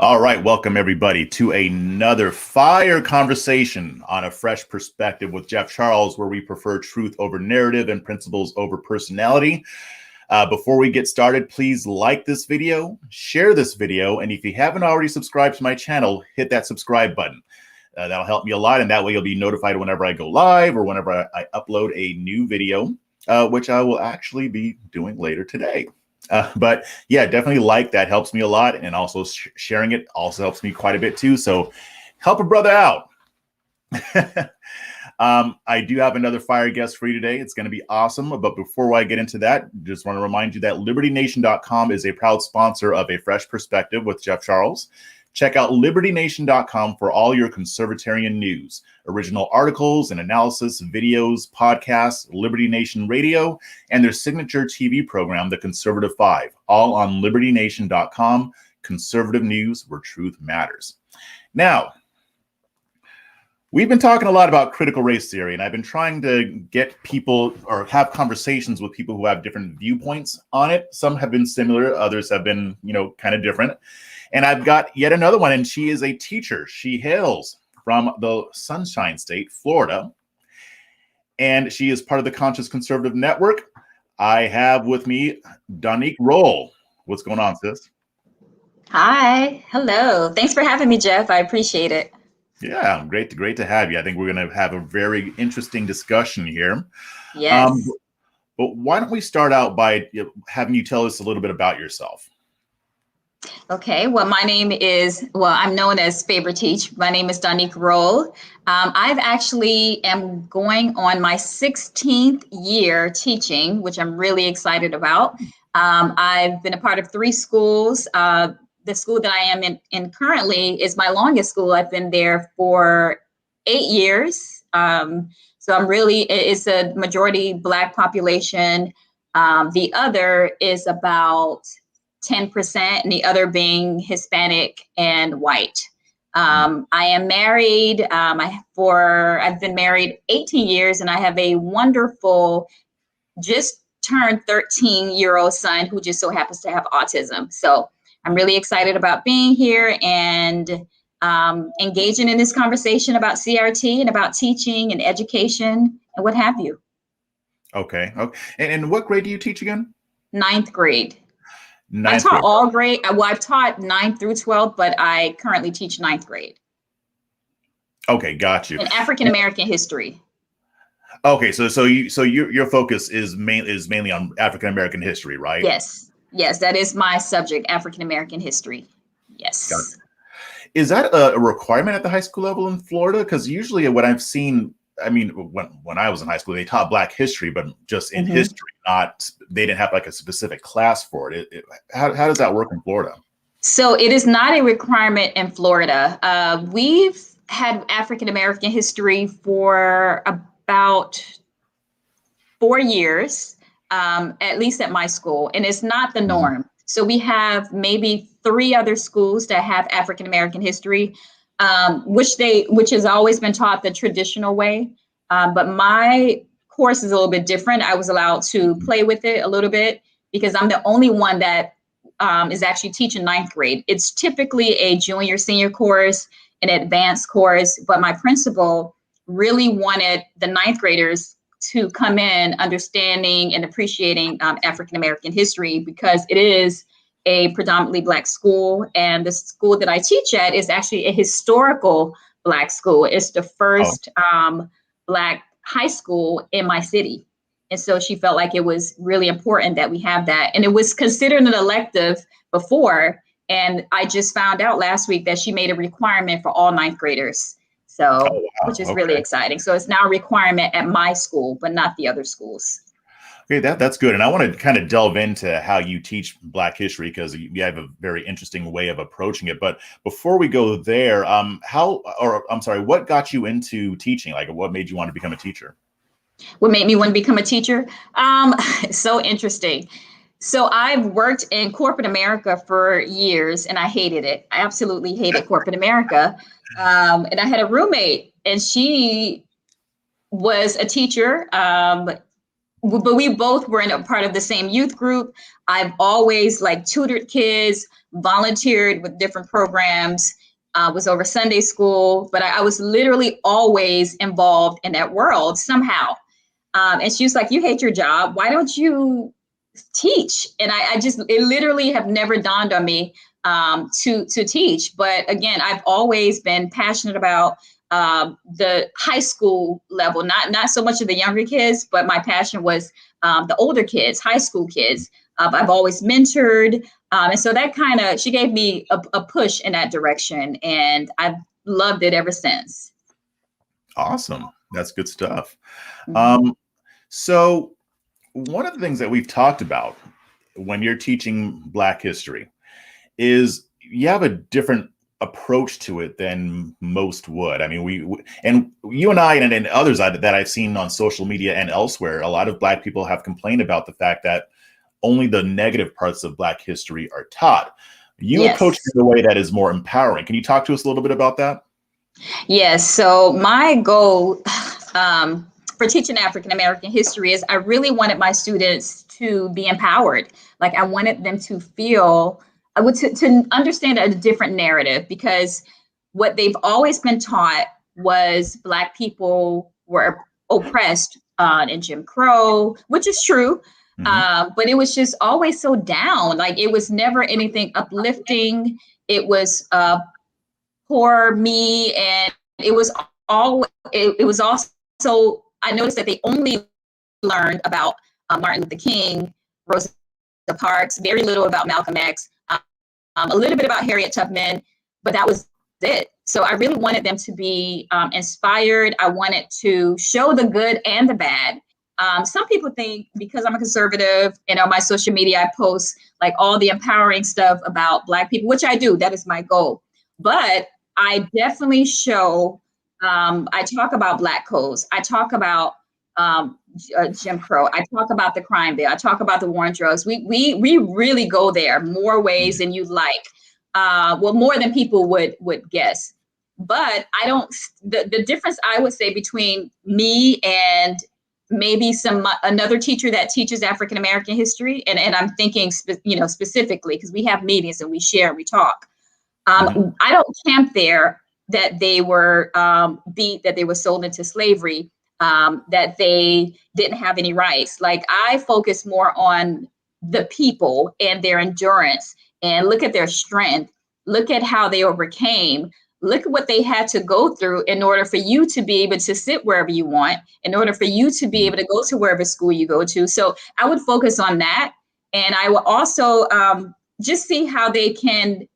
All right, welcome everybody to another fire conversation on a fresh perspective with Jeff Charles, where we prefer truth over narrative and principles over personality. Before we get started, please like this video, share this video, and if you haven't already subscribed to my channel, hit that subscribe button. That'll help me a lot, and that way you'll be notified whenever I go live or whenever I upload a new video, which I will actually be doing later today. But yeah, definitely like that helps me a lot. And also sharing it also helps me quite a bit too. So help a brother out. I do have another fire guest for you today. It's going to be awesome. But before I get into that, just want to remind you that libertynation.com is a proud sponsor of A Fresh Perspective with Jeff Charles. Check out libertynation.com for all your conservatarian news, original articles and analysis, videos, podcasts, Liberty Nation Radio, and their signature TV program, The Conservative Five, all on libertynation.com. Conservative news where truth matters. Now, we've been talking a lot about critical race theory, and I've been trying to get people or have conversations with people who have different viewpoints on it. Some have been similar, others have been, kind of different. And I've got yet another one, and she is a teacher. She hails from the Sunshine State, Florida, and she is part of the Conscious Conservative Network. I have with me Donique Rolle. What's going on, sis? Hi. Hello. Thanks for having me, Jeff. I appreciate it. Yeah, great to have you. I think we're going to have a very interesting discussion here. Yes. But why don't we start out by having you tell us a little bit about yourself? Okay, well, I'm known as Faber Teach. My name is Donique Rolle. I've actually am going on my 16th year teaching, which I'm really excited about. I've been a part of 3 schools. The school that I am in currently is my longest school. I've been there for 8 years. So it's a majority Black population. The other is about 10%, and the other being Hispanic and white. I am married. I've been married 18 years, and I have a wonderful, just turned 13-year-old son who just so happens to have autism. So I'm really excited about being here and engaging in this conversation about CRT and about teaching and education and what have you. Okay. And what grade do you teach again? 9th grade. I taught all grade. Well, I've taught 9th through 12th, but I currently teach 9th grade. Okay, got you. In African American history. Okay, so your focus is mainly on African American history, right? Yes, that is my subject, African American history. Yes. Is that a requirement at the high school level in Florida? Because usually what I've seen, I mean, when I was in high school, they taught Black history, but just in history, they didn't have like a specific class for it. How does that work in Florida? So it is not a requirement in Florida. We've had African American history for about 4 years, at least at my school, and it's not the norm. So we have maybe 3 other schools that have African American history, which has always been taught the traditional way. But my course is a little bit different. I was allowed to play with it a little bit because I'm the only one that is actually teaching 9th grade. It's typically a junior, senior course, an advanced course, but my principal really wanted the 9th graders to come in understanding and appreciating African American history because it is a predominantly Black school, and the school that I teach at is actually a historical Black school. It's the first Black high school in my city. And so she felt like it was really important that we have that. And it was considered an elective before. And I just found out last week that she made a requirement for all 9th graders. So, which is really exciting. So it's now a requirement at my school, but not the other schools. Okay, that's good. And I want to kind of delve into how you teach Black history because you have a very interesting way of approaching it. But before we go there, what got you into teaching? Like, what made you want to become a teacher? What made me want to become a teacher? So interesting. So I've worked in corporate America for years, and I hated it. I absolutely hated corporate America. And I had a roommate, and she was a teacher. but we both were in a part of the same youth group. I've always like tutored kids, volunteered with different programs, was over Sunday school, but I was literally always involved in that world somehow. And she was like, "You hate your job. Why don't you teach?" And it literally have never dawned on me to teach. But again, I've always been passionate about the high school level, not so much of the younger kids, but my passion was the older kids, high school kids. I've always mentored. And so that she gave me a push in that direction, and I've loved it ever since. Awesome. That's good stuff. Mm-hmm. So one of the things that we've talked about when you're teaching Black history is you have a different approach to it than most would. I mean, and you and I and others that I've seen on social media and elsewhere, a lot of Black people have complained about the fact that only the negative parts of Black history are taught. You approach it in a way that is more empowering. Can you talk to us a little bit about that? Yes. So my goal for teaching African American history is I really wanted my students to be empowered. Like I wanted them to feel, to understand a different narrative, because what they've always been taught was Black people were oppressed in Jim Crow, which is true. But it was just always so down. Like it was never anything uplifting. It was poor me, and it was also, I noticed that they only learned about Martin Luther King, Rosa Parks, very little about Malcolm X, a little bit about Harriet Tubman, but that was it. So I really wanted them to be inspired. I wanted to show the good and the bad. Some people think because I'm a conservative and on my social media, I post like all the empowering stuff about Black people, which I do. That is my goal. But I definitely show, I talk about Black codes. I talk about Jim Crow. I talk about the crime bill. I talk about the war on drugs. We really go there more ways than you'd like. Well, more than people would guess. But I don't, the difference I would say between me and maybe another teacher that teaches African American history, and I'm thinking specifically because we have meetings and we share and we talk. I don't camp there that they were beat, that they were sold into slavery, that they didn't have any rights. Like I focus more on the people and their endurance, and look at their strength. Look at how they overcame. Look at what they had to go through in order for you to be able to sit wherever you want, in order for you to be able to go to wherever school you go to. So I would focus on that. And I will also just see how they can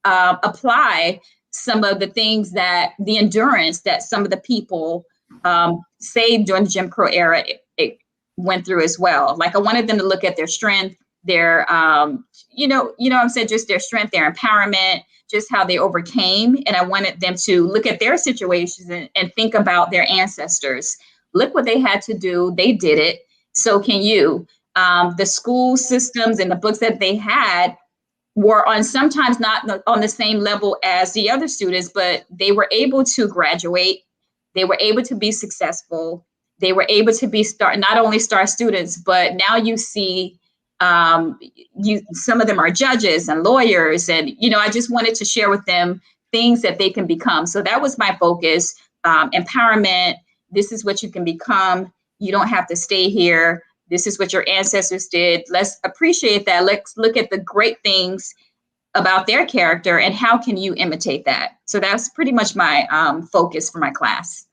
apply some of the things that the endurance that some of the people say during the Jim Crow era it went through as well. Like I wanted them to look at their strength, their I'm saying, just their strength, their empowerment, just how they overcame. And I wanted them to look at their situations and think about their ancestors. Look what they had to do. They did it. So can you. The school systems and the books that they had were on sometimes not on the same level as the other students, but they were able to graduate. They were able to be successful. They were able to be not only star students, but now you see some of them are judges and lawyers. And, I just wanted to share with them things that they can become. So that was my focus, empowerment. This is what you can become. You don't have to stay here. This is what your ancestors did. Let's appreciate that. Let's look at the great things about their character and how can you imitate that. So that's pretty much my focus for my class.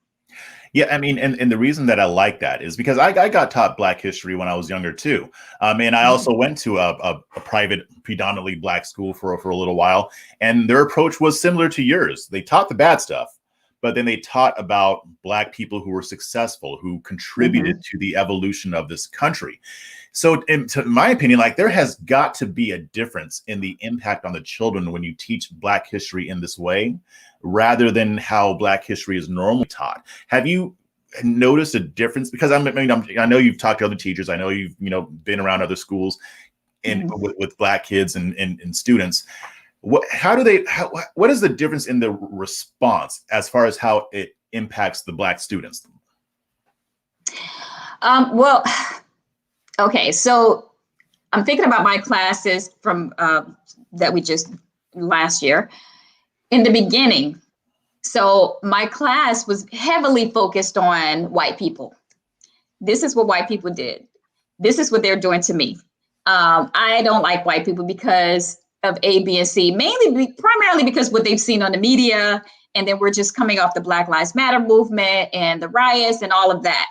Yeah, I mean, and the reason that I like that is because I got taught Black history when I was younger too. And I also went to a private, predominantly Black school for a little while. And their approach was similar to yours. They taught the bad stuff, but then they taught about Black people who were successful, who contributed to the evolution of this country. So in my opinion, like there has got to be a difference in the impact on the children when you teach Black history in this way, rather than how Black history is normally taught. Have you noticed a difference? Because I know you've talked to other teachers. I know you've been around other schools and with Black kids and students. What is the difference in the response as far as how it impacts the Black students? Well, Okay, so I'm thinking about my classes from that we just last year. In the beginning, so my class was heavily focused on white people. This is what white people did. This is what they're doing to me. I don't like white people because of A, B, and C, primarily because what they've seen on the media, and then we're just coming off the Black Lives Matter movement and the riots and all of that.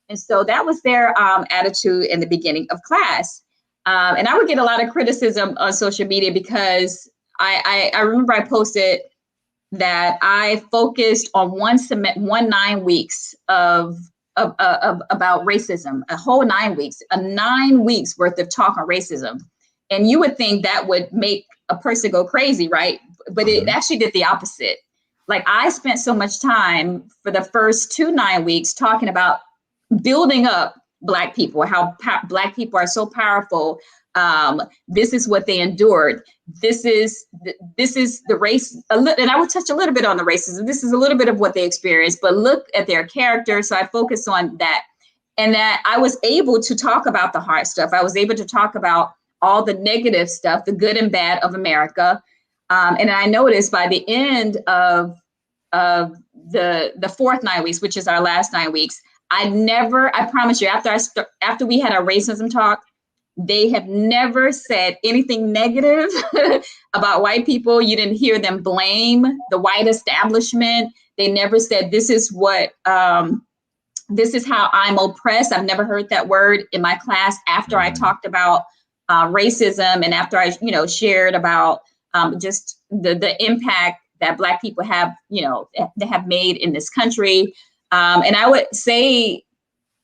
And so that was their attitude in the beginning of class. And I would get a lot of criticism on social media because I remember I posted that I focused on one 9 weeks of about racism, a whole 9 weeks, 9 weeks worth of talk on racism. And you would think that would make a person go crazy, right? But it actually did the opposite. Like I spent so much time for the first 9 weeks talking about building up Black people, how Black people are so powerful. This is what they endured. This is the race, and I would touch a little bit on the racism. This is a little bit of what they experienced, but look at their character. So I focused on that, and that I was able to talk about the hard stuff. I was able to talk about all the negative stuff, the good and bad of America. And I noticed by the end of the fourth 9 weeks, which is our last 9 weeks, I promise you, after we had our racism talk, they have never said anything negative about white people. You didn't hear them blame the white establishment. They never said, this is how I'm oppressed. I've never heard that word in my class after I talked about racism, and after I, shared about just the impact that Black people have, they have made in this country. And I would say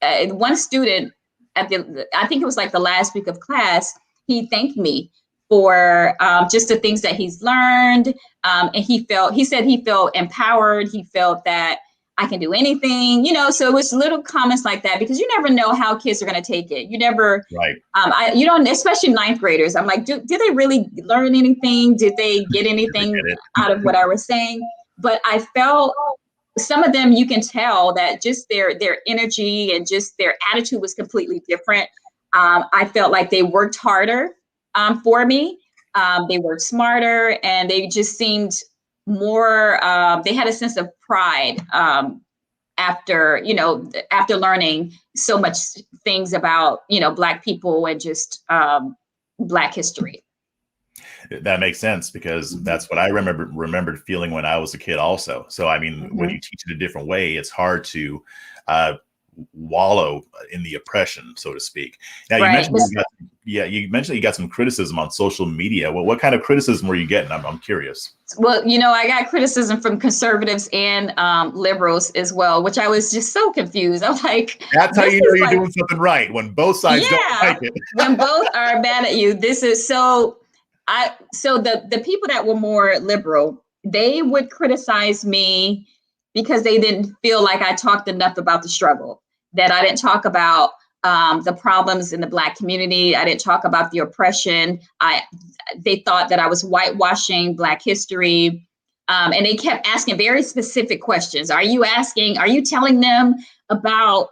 one student I think it was like the last week of class, he thanked me for just the things that he's learned. And he said he felt empowered. He felt that I can do anything, so it was little comments like that, because you never know how kids are going to take it. You never, right. You don't, especially ninth graders. I'm like, did they really learn anything? Did they get anything out of what I was saying? But I felt some of them, you can tell that just their energy and just their attitude was completely different. I felt like they worked harder for me. They worked smarter, and they just seemed more, they had a sense of pride after learning so much things about, Black people and just Black history. That makes sense, because that's what I remembered feeling when I was a kid also. So, I mean, when you teach it a different way, it's hard to wallow in the oppression, so to speak. Now, you mentioned you got some criticism on social media. Well, what kind of criticism were you getting? I'm curious. Well, I got criticism from conservatives and liberals as well, which I was just so confused. I'm like, that's how you know you're doing something right, when both sides don't like it. When both are mad at you. This is so. So the people that were more liberal, they would criticize me because they didn't feel like I talked enough about the struggle, that I didn't talk about the problems in the Black community. I didn't talk about the oppression. They thought that I was whitewashing Black history. And they kept asking very specific questions. Are you telling them about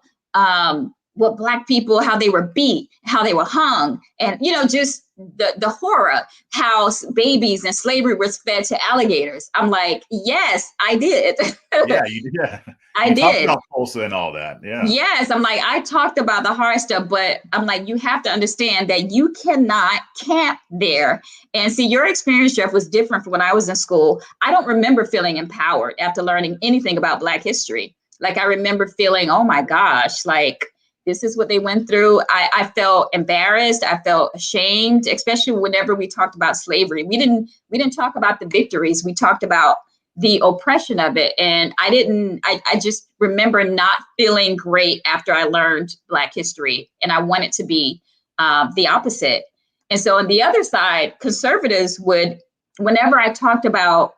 what Black people, how they were beat, how they were hung, and, just the horror, how babies in slavery were fed to alligators. I'm like, yes, I did. Yeah, you did. Yeah. I did. Talked about Tulsa and all that. Yeah. Yes, I'm like, I talked about the hard stuff, but I'm like, you have to understand that you cannot camp there. And see, your experience, Jeff, was different from when I was in school. I don't remember feeling empowered after learning anything about Black history. Like, I remember feeling, oh my gosh, like, this is what they went through. I felt embarrassed. I felt ashamed, especially whenever we talked about slavery. We didn't talk about the victories. We talked about the oppression of it. And I just remember not feeling great after I learned Black history. And I wanted to be the opposite. And so on the other side, conservatives would, whenever I talked about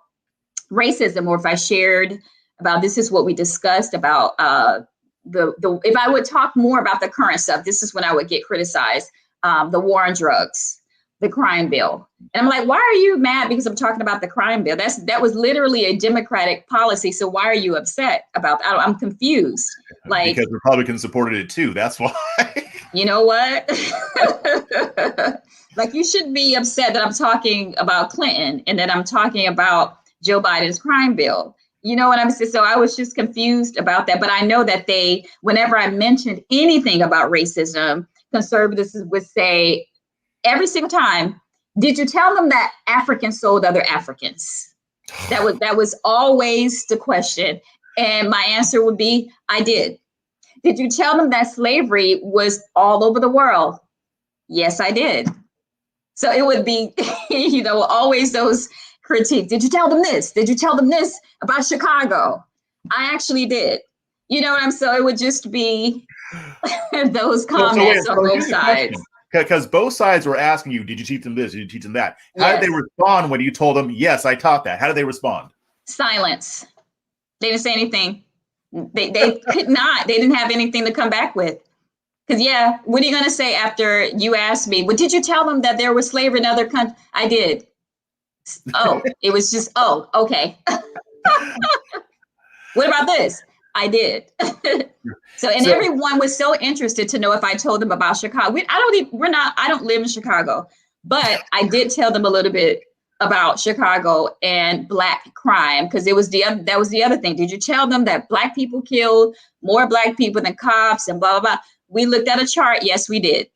racism, or if I shared about this is what we discussed about if I would talk more about the current stuff, this is when I would get criticized. The war on drugs, the crime bill. And I'm like, why are you mad because I'm talking about the crime bill? That was literally a Democratic policy. So why are you upset about that? I'm confused. Like, because Republicans supported it too. That's why. You know what? Like, you shouldn't be upset that I'm talking about Clinton and that I'm talking about Joe Biden's crime bill. You know what I'm saying? So I was just confused about that. But I know that whenever I mentioned anything about racism, conservatives would say every single time, did you tell them that Africans sold other Africans? That was always the question. And my answer would be, I did. Did you tell them that slavery was all over the world? Yes, I did. So it would be, always those critiques. Did you tell them this? Did you tell them this about Chicago? I actually did. You know what I'm saying? So it would just be those comments on both sides. Because both sides were asking you, did you teach them this? Did you teach them that? How did they respond when you told them, yes, I taught that? How did they respond? Silence. They didn't say anything. They could not. They didn't have anything to come back with. Because, what are you going to say after you asked me, well, did you tell them that there was slavery in other countries? I did. Oh, it was just, oh, okay. What about this? I did. So everyone was so interested to know if I told them about Chicago. I don't live in Chicago, but I did tell them a little bit about Chicago and Black crime, because that was the other thing. Did you tell them that Black people killed more Black people than cops and blah, blah, blah? We looked at a chart. Yes, we did.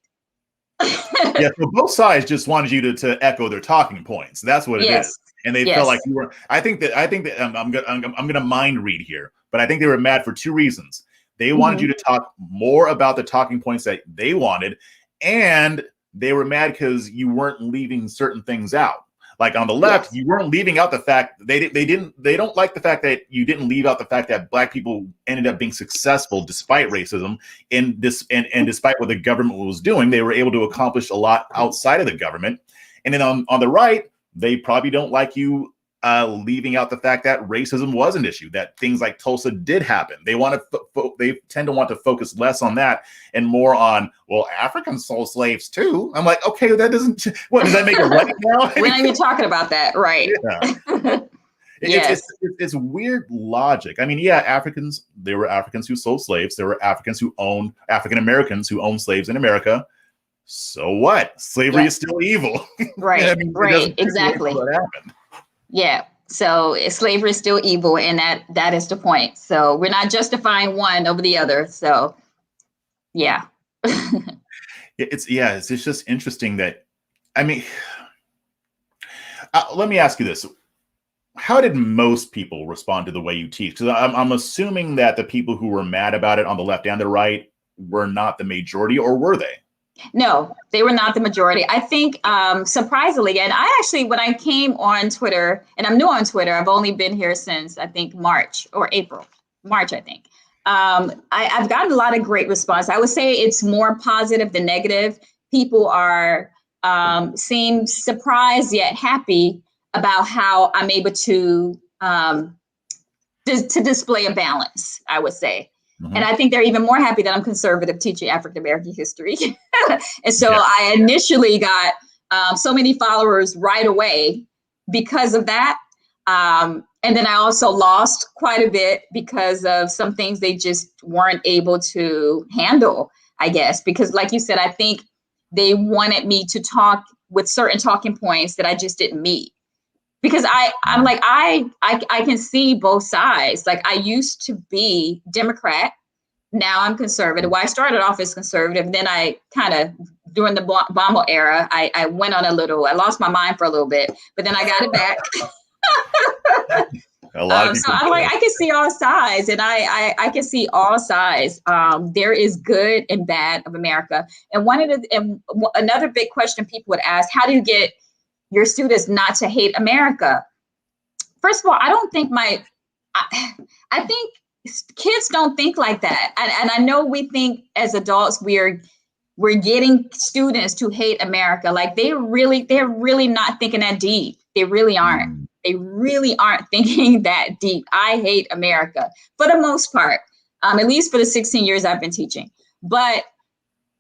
Yeah, so both sides just wanted you to echo their talking points. That's what it is. And they felt like you were. I think that I'm gonna mind read here, but I think they were mad for two reasons. They wanted you to talk more about the talking points that they wanted, and they were mad because you weren't leaving certain things out. Like on the left, you weren't leaving out the fact they don't like the fact that you didn't leave out the fact that Black people ended up being successful despite racism and despite what the government was doing. They were able to accomplish a lot outside of the government. And then on the right, they probably don't like you leaving out the fact that racism was an issue, that things like Tulsa did happen. They tend to want to focus less on that and more on, well, Africans sold slaves too. I'm like, okay, that doesn't, what, does that make it right now? We're not even talking about that, right? Yeah. It's weird logic. I mean, there were Africans who sold slaves. There were African Americans who owned slaves in America. So what? Slavery is still evil. Right, I mean, right, exactly. What happened. Yeah. So slavery is still evil, and that is the point. So we're not justifying one over the other. So, yeah. It's just interesting that, I mean, let me ask you this. How did most people respond to the way you teach? Because I'm assuming that the people who were mad about it on the left and the right were not the majority, or were they? No, they were not the majority. I think, surprisingly, and I actually, when I came on Twitter, and I'm new on Twitter, I've only been here since, I think, March, I think. I've gotten a lot of great response. I would say it's more positive than negative. People seem surprised yet happy about how I'm able to display a balance, I would say. And I think they're even more happy that I'm conservative teaching African American history. And so I initially got so many followers right away because of that. And then I also lost quite a bit because of some things they just weren't able to handle, I guess, because like you said, I think they wanted me to talk with certain talking points that I just didn't meet. Because I'm like, I can see both sides. Like, I used to be Democrat. Now I'm conservative. Well, I started off as conservative. Then I kind of, during the Obama era, I went on I lost my mind for a little bit, but then I got it back. A lot of people. So I'm like, I can see all sides, and I can see all sides. There is good and bad of America. And another big question people would ask, how do you get your students not to hate America? First of all, I don't think I think kids don't think like that. And I know we think as adults, we're getting students to hate America. Like they're really not thinking that deep. They really aren't. They really aren't thinking that deep. I hate America for the most part, at least for the 16 years I've been teaching. But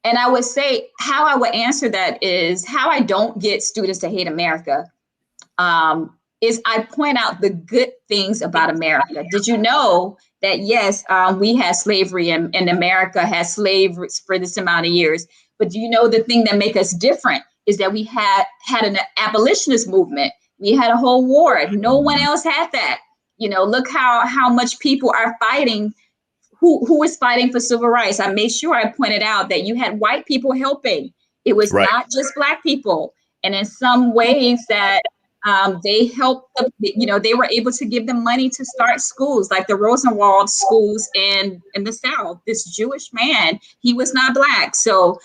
And I would say how I would answer that is how I don't get students to hate America. Is I point out the good things about America. Did you know that, yes, we had slavery and America had slavery for this amount of years, but do you know the thing that make us different is that we had an abolitionist movement. We had a whole war. No one else had that. You know, look how much people are fighting. Who is fighting for civil rights? I made sure I pointed out that you had white people helping. It was not just Black people. And in some ways that they helped, they were able to give them money to start schools, like the Rosenwald schools in the South. This Jewish man, he was not Black. So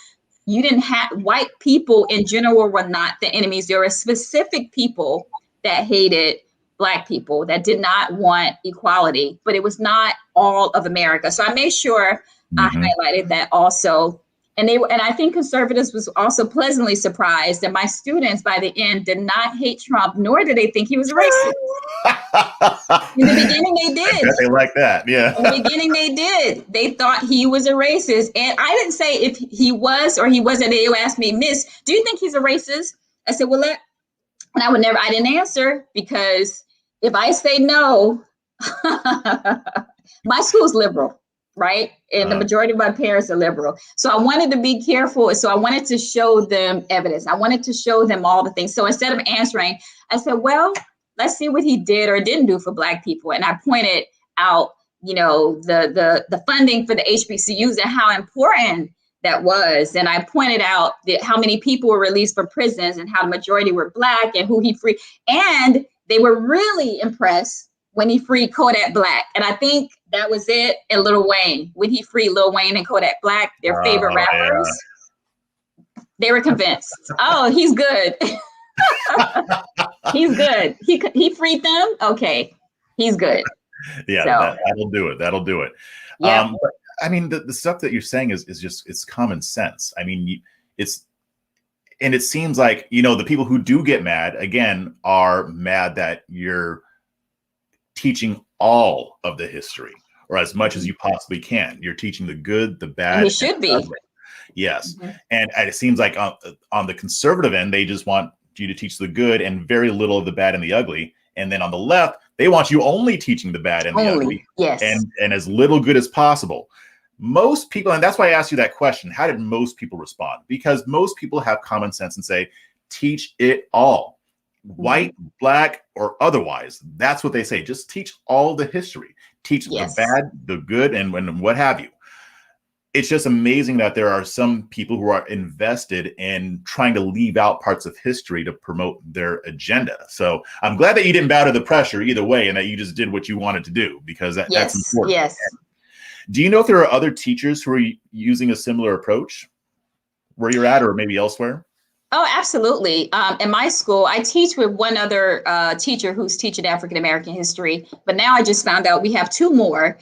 you didn't have, white people in general were not the enemies. There were specific people that hated Black people, that did not want equality, but it was not all of America. So I made sure I highlighted that also. And I think conservatives was also pleasantly surprised that my students by the end did not hate Trump, nor did they think he was racist. In the beginning, they did. They like that, yeah. In the beginning, they did. They thought he was a racist. And I didn't say if he was or he wasn't. They asked me, Miss, do you think he's a racist? I said, well, and I didn't answer, because if I say no, my school's liberal, right? And the majority of my parents are liberal. So I wanted to be careful. So I wanted to show them evidence. I wanted to show them all the things. So instead of answering, I said, well, let's see what he did or didn't do for Black people. And I pointed out, the funding for the HBCUs and how important that was. And I pointed out that how many people were released from prisons and how the majority were Black and who he freed. And they were really impressed when he freed Kodak Black. And I think that was it. And Lil Wayne, when he freed Lil Wayne and Kodak Black, their favorite rappers, they were convinced, oh, he's good. He's good. He freed them. Okay, he's good. Yeah, so, that'll do it. Yeah. But, I mean, the stuff that you're saying is just, it's common sense. I mean, and it seems like, the people who do get mad, again, are mad that you're teaching all of the history, or as much as you possibly can. You're teaching the good, the bad. And it should be. Yes. And it seems like on the conservative end, they just want you to teach the good and very little of the bad and the ugly. And then on the left, they want you only teaching the bad and the ugly. Yes. And as little good as possible. Most people, and that's why I asked you that question, how did most people respond? Because most people have common sense and say, teach it all. White, Black, or otherwise. That's what they say. Just teach all the history. Teach the bad, the good, and what have you. It's just amazing that there are some people who are invested in trying to leave out parts of history to promote their agenda. So I'm glad that you didn't bow to the pressure either way, and that you just did what you wanted to do, because that's important. Yes. Do you know if there are other teachers who are using a similar approach where you're at, or maybe elsewhere? Oh, absolutely. In my school, I teach with one other teacher who's teaching African-American history, but now I just found out we have two more.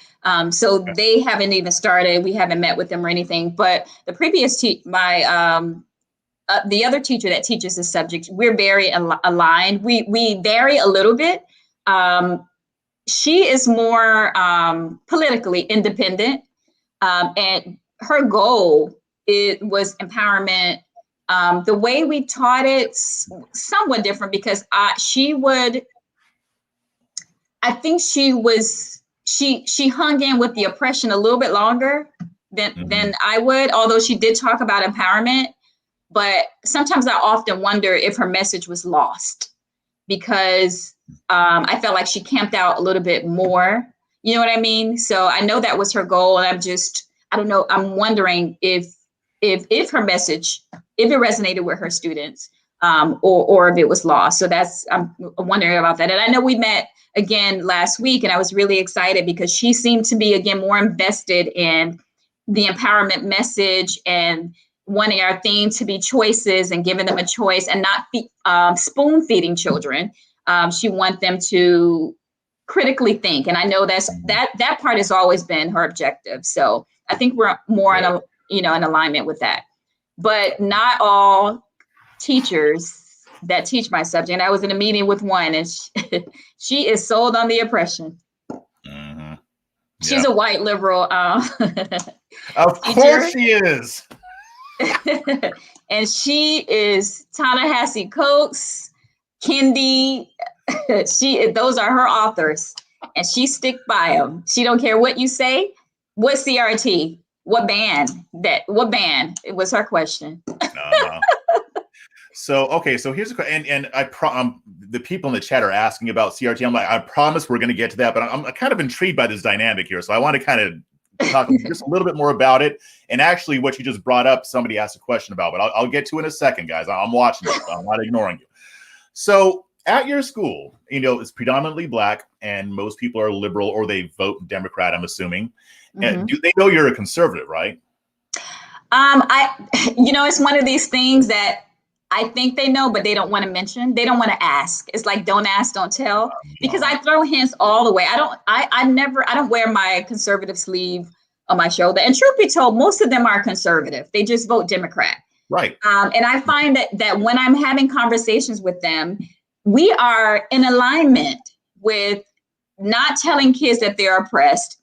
So they haven't even started. We haven't met with them or anything, but the previous the other teacher that teaches this subject, we're very aligned. We vary a little bit. She is more politically independent, and her goal was empowerment. The way we taught it somewhat different, because I think she hung in with the oppression a little bit longer than I would, although she did talk about empowerment. But sometimes I often wonder if her message was lost, because I felt like she camped out a little bit more. You know what I mean? So I know that was her goal, and I don't know. I'm wondering if her message, if it resonated with her students, or if it was lost. So I'm wondering about that. And I know we met again last week, and I was really excited because she seemed to be, again, more invested in the empowerment message and wanting our theme to be choices and giving them a choice, and not spoon feeding children. She wants them to critically think. And I know that part has always been her objective. So I think we're more in alignment with that. But not all teachers that teach my subject. I was in a meeting with one, and she is sold on the oppression. She's a white liberal. Of course she is. And she is Ta-Nehisi Coates, Kendi. Those are her authors, and she stick by them. She don't care what you say. What CRT? What band? What band? It was her question. Uh-huh. So here's a question, and the people in the chat are asking about CRT. I'm like, I promise we're going to get to that, but I'm kind of intrigued by this dynamic here, so I want to kind of talk just a little bit more about it. And actually, what you just brought up, somebody asked a question about, but I'll get to in a second, guys. I'm watching you, so I'm not ignoring you. So at your school, it's predominantly Black, and most people are liberal or they vote Democrat, I'm assuming. Mm-hmm. Do they know you're a conservative, right? It's one of these things that I think they know, but they don't want to mention. They don't want to ask. It's like, don't ask, don't tell, because I throw hints all the way. I don't wear my conservative sleeve on my shoulder. And truth be told, most of them are conservative. They just vote Democrat. Right. And I find that when I'm having conversations with them, we are in alignment with not telling kids that they're oppressed,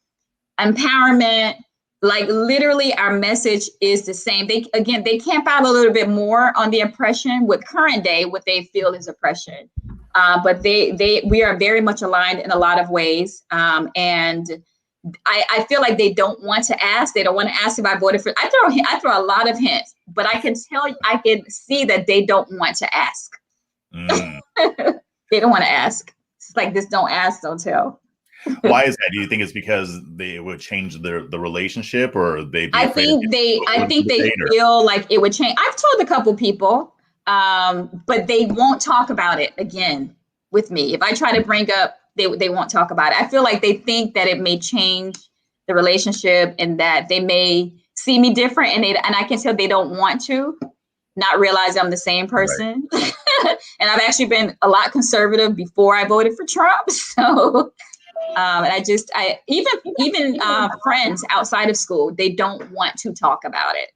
empowerment. Like literally our message is the same. They camp out a little bit more on the oppression with current day, what they feel is oppression. But we are very much aligned in a lot of ways. And I feel like they don't want to ask. They don't want to ask if I voted for. I throw a lot of hints, but I can see that they don't want to ask. Mm. They don't want to ask. It's like this: don't ask, don't tell. Why is that? Do you think it's because they would change the relationship, or they? I think they feel like it would change. I've told a couple people, but they won't talk about it again with me. If I try to bring up, they won't talk about it. I feel like they think that it may change the relationship, and that they may see me different, and I can tell they don't want to, not realize I'm the same person. Right. And I've actually been a lot conservative before I voted for Trump, so. And even friends outside of school, they don't want to talk about it.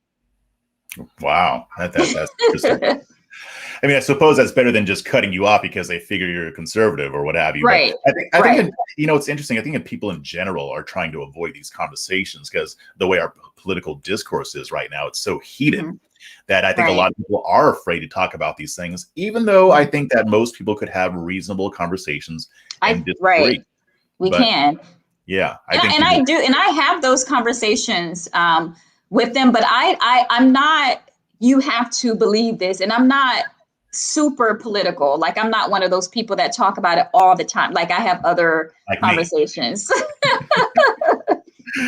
Wow, that's interesting. I mean, I suppose that's better than just cutting you off because they figure you're a conservative or what have you. Right. But I think it's interesting. I think that people in general are trying to avoid these conversations because the way our political discourse is right now, it's so heated. Mm-hmm. That I think a lot of people are afraid to talk about these things, even though I think that most people could have reasonable conversations and disagree. We can. Yeah. I have those conversations with them, but I'm not, you have to believe this, and I'm not super political. Like, I'm not one of those people that talk about it all the time. Like, I have other conversations.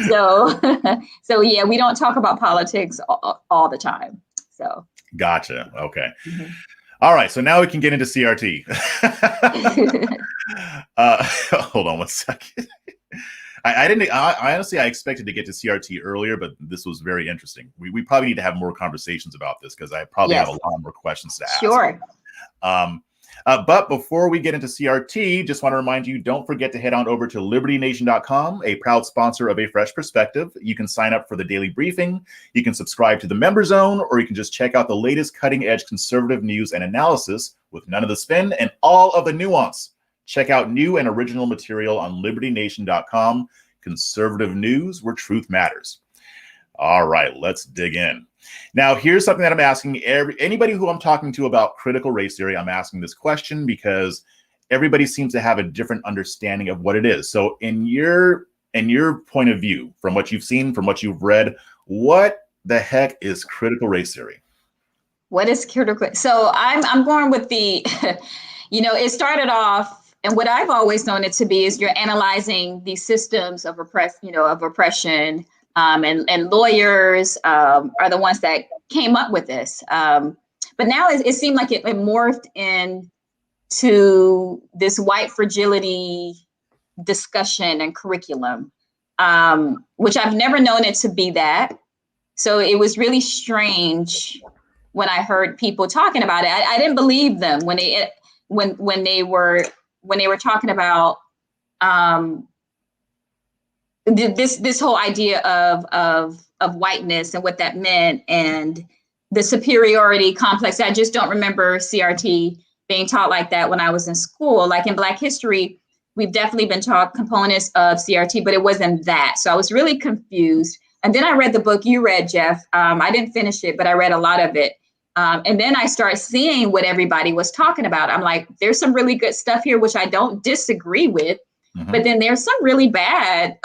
So yeah, we don't talk about politics all the time. So. Gotcha. Okay. Mm-hmm. All right, so now we can get into CRT. Hold on one second. I honestly expected to get to CRT earlier, but this was very interesting. We probably need to have more conversations about this because I probably have a lot more questions to ask. Sure. But before we get into CRT, just want to remind you, don't forget to head on over to libertynation.com, a proud sponsor of A Fresh Perspective. You can sign up for the daily briefing, you can subscribe to the member zone, or you can just check out the latest cutting edge conservative news and analysis with none of the spin and all of the nuance. Check out new and original material on libertynation.com, conservative news where truth matters. All right, let's dig in. Now, here's something that I'm asking anybody who I'm talking to about critical race theory. I'm asking this question because everybody seems to have a different understanding of what it is. So in your point of view, from what you've seen, from what you've read, what the heck is critical race theory? What is critical? So I'm going with the, it started off, and what I've always known it to be is you're analyzing the systems of oppression. And lawyers are the ones that came up with this. But now it seemed like it morphed into this white fragility discussion and curriculum, which I've never known it to be that. So it was really strange when I heard people talking about it. I didn't believe them when they were talking about this whole idea of whiteness and what that meant and the superiority complex. I just don't remember CRT being taught like that when I was in school. Like in Black history, we've definitely been taught components of CRT, but it wasn't that. So I was really confused. And then I read the book you read, Jeff. I didn't finish it, but I read a lot of it. And then I started seeing what everybody was talking about. I'm like, there's some really good stuff here, which I don't disagree with, but then there's some really bad,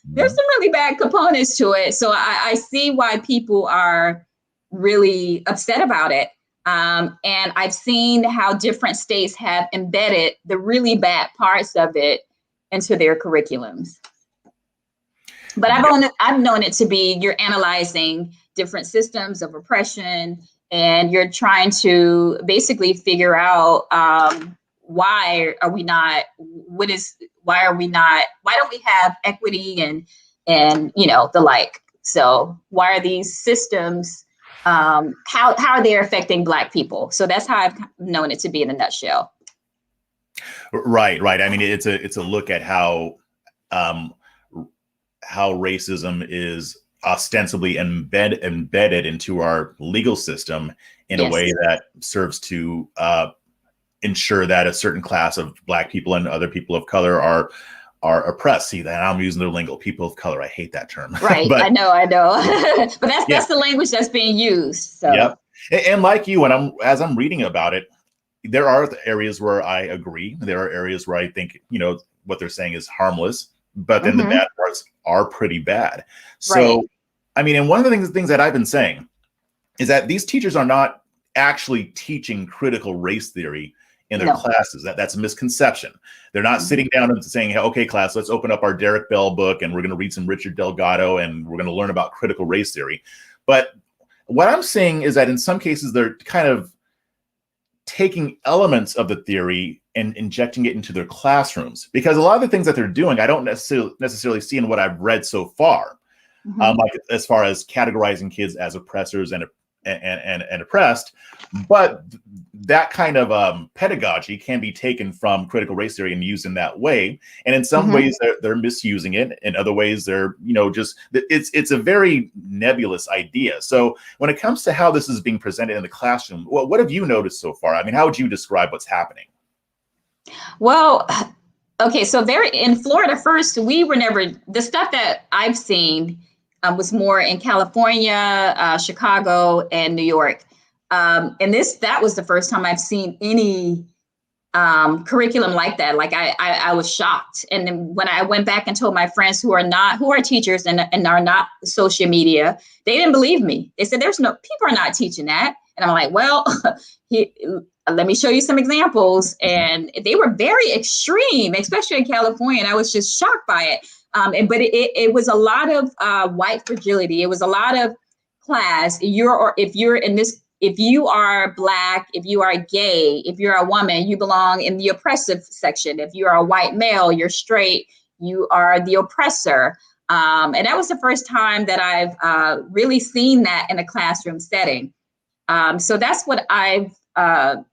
there's some really bad components to it. So I see why people are really upset about it. And I've seen how different states have embedded the really bad parts of it into their curriculums. But I've known it to be, you're analyzing different systems of oppression, and you're trying to basically figure out why don't we have equity and the like. So why are these systems, how are they affecting Black people? So that's how I've known it to be in a nutshell. Right. I mean, it's a look at how racism is ostensibly embedded into our legal system in a way that serves to ensure that a certain class of Black people and other people of color are oppressed. See, that I'm using their lingo, people of color. I hate that term. Right. But, I know. But that's the language that's being used. So. Yep. And like you, as I'm reading about it, there are areas where I agree. There are areas where I think, what they're saying is harmless, but then the bad parts are pretty bad. So, I mean, and one of the things that I've been saying is that these teachers are not actually teaching critical race theory in their classes. That's a misconception. They're not sitting down and saying, hey, okay, class, let's open up our Derek Bell book and we're going to read some Richard Delgado and we're going to learn about critical race theory. But what I'm saying is that in some cases, they're kind of taking elements of the theory and injecting it into their classrooms, because a lot of the things that they're doing, I don't necessarily see in what I've read so far, like as far as categorizing kids as oppressors and oppressed, but that kind of pedagogy can be taken from critical race theory and used in that way. And in some ways they're misusing it. In other ways, they're, just, it's a very nebulous idea. So when it comes to how this is being presented in the classroom, what have you noticed so far? I mean, how would you describe what's happening? Well, okay. So there in Florida, first, the stuff that I've seen was more in California, Chicago, and New York. And that was the first time I've seen any curriculum like that. Like I was shocked. And then when I went back and told my friends who are teachers and are not social media, they didn't believe me. They said, people are not teaching that. And I'm like, well, let me show you some examples. And they were very extreme, especially in California. And I was just shocked by it. But it was a lot of white fragility. It was a lot of class. If you are Black, if you are gay, if you're a woman, you belong in the oppressive section. If you are a white male, you're straight, you are the oppressor. And that was the first time that I've really seen that in a classroom setting. So that's what I've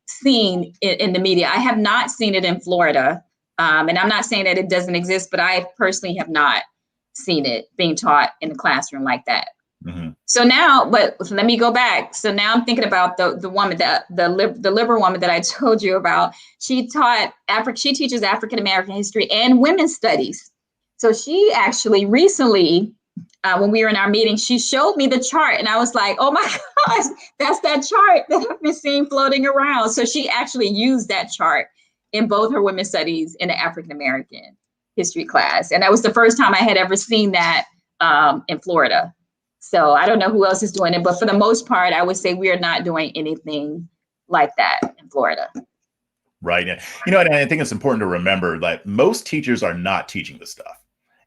seen in the media. I have not seen it in Florida. And I'm not saying that it doesn't exist, but I personally have not seen it being taught in the classroom like that. So now, but let me go back. So now I'm thinking about the woman, the liberal woman that I told you about. She teaches African American history and women's studies. So she actually recently, when we were in our meeting, she showed me the chart, and I was like, "Oh my gosh, that's that chart that I've been seeing floating around." So she actually used that chart in both her women's studies and the African American history class, and that was the first time I had ever seen that in Florida. So I don't know who else is doing it, but for the most part, I would say we are not doing anything like that in Florida. Right. And, and I think it's important to remember that most teachers are not teaching this stuff.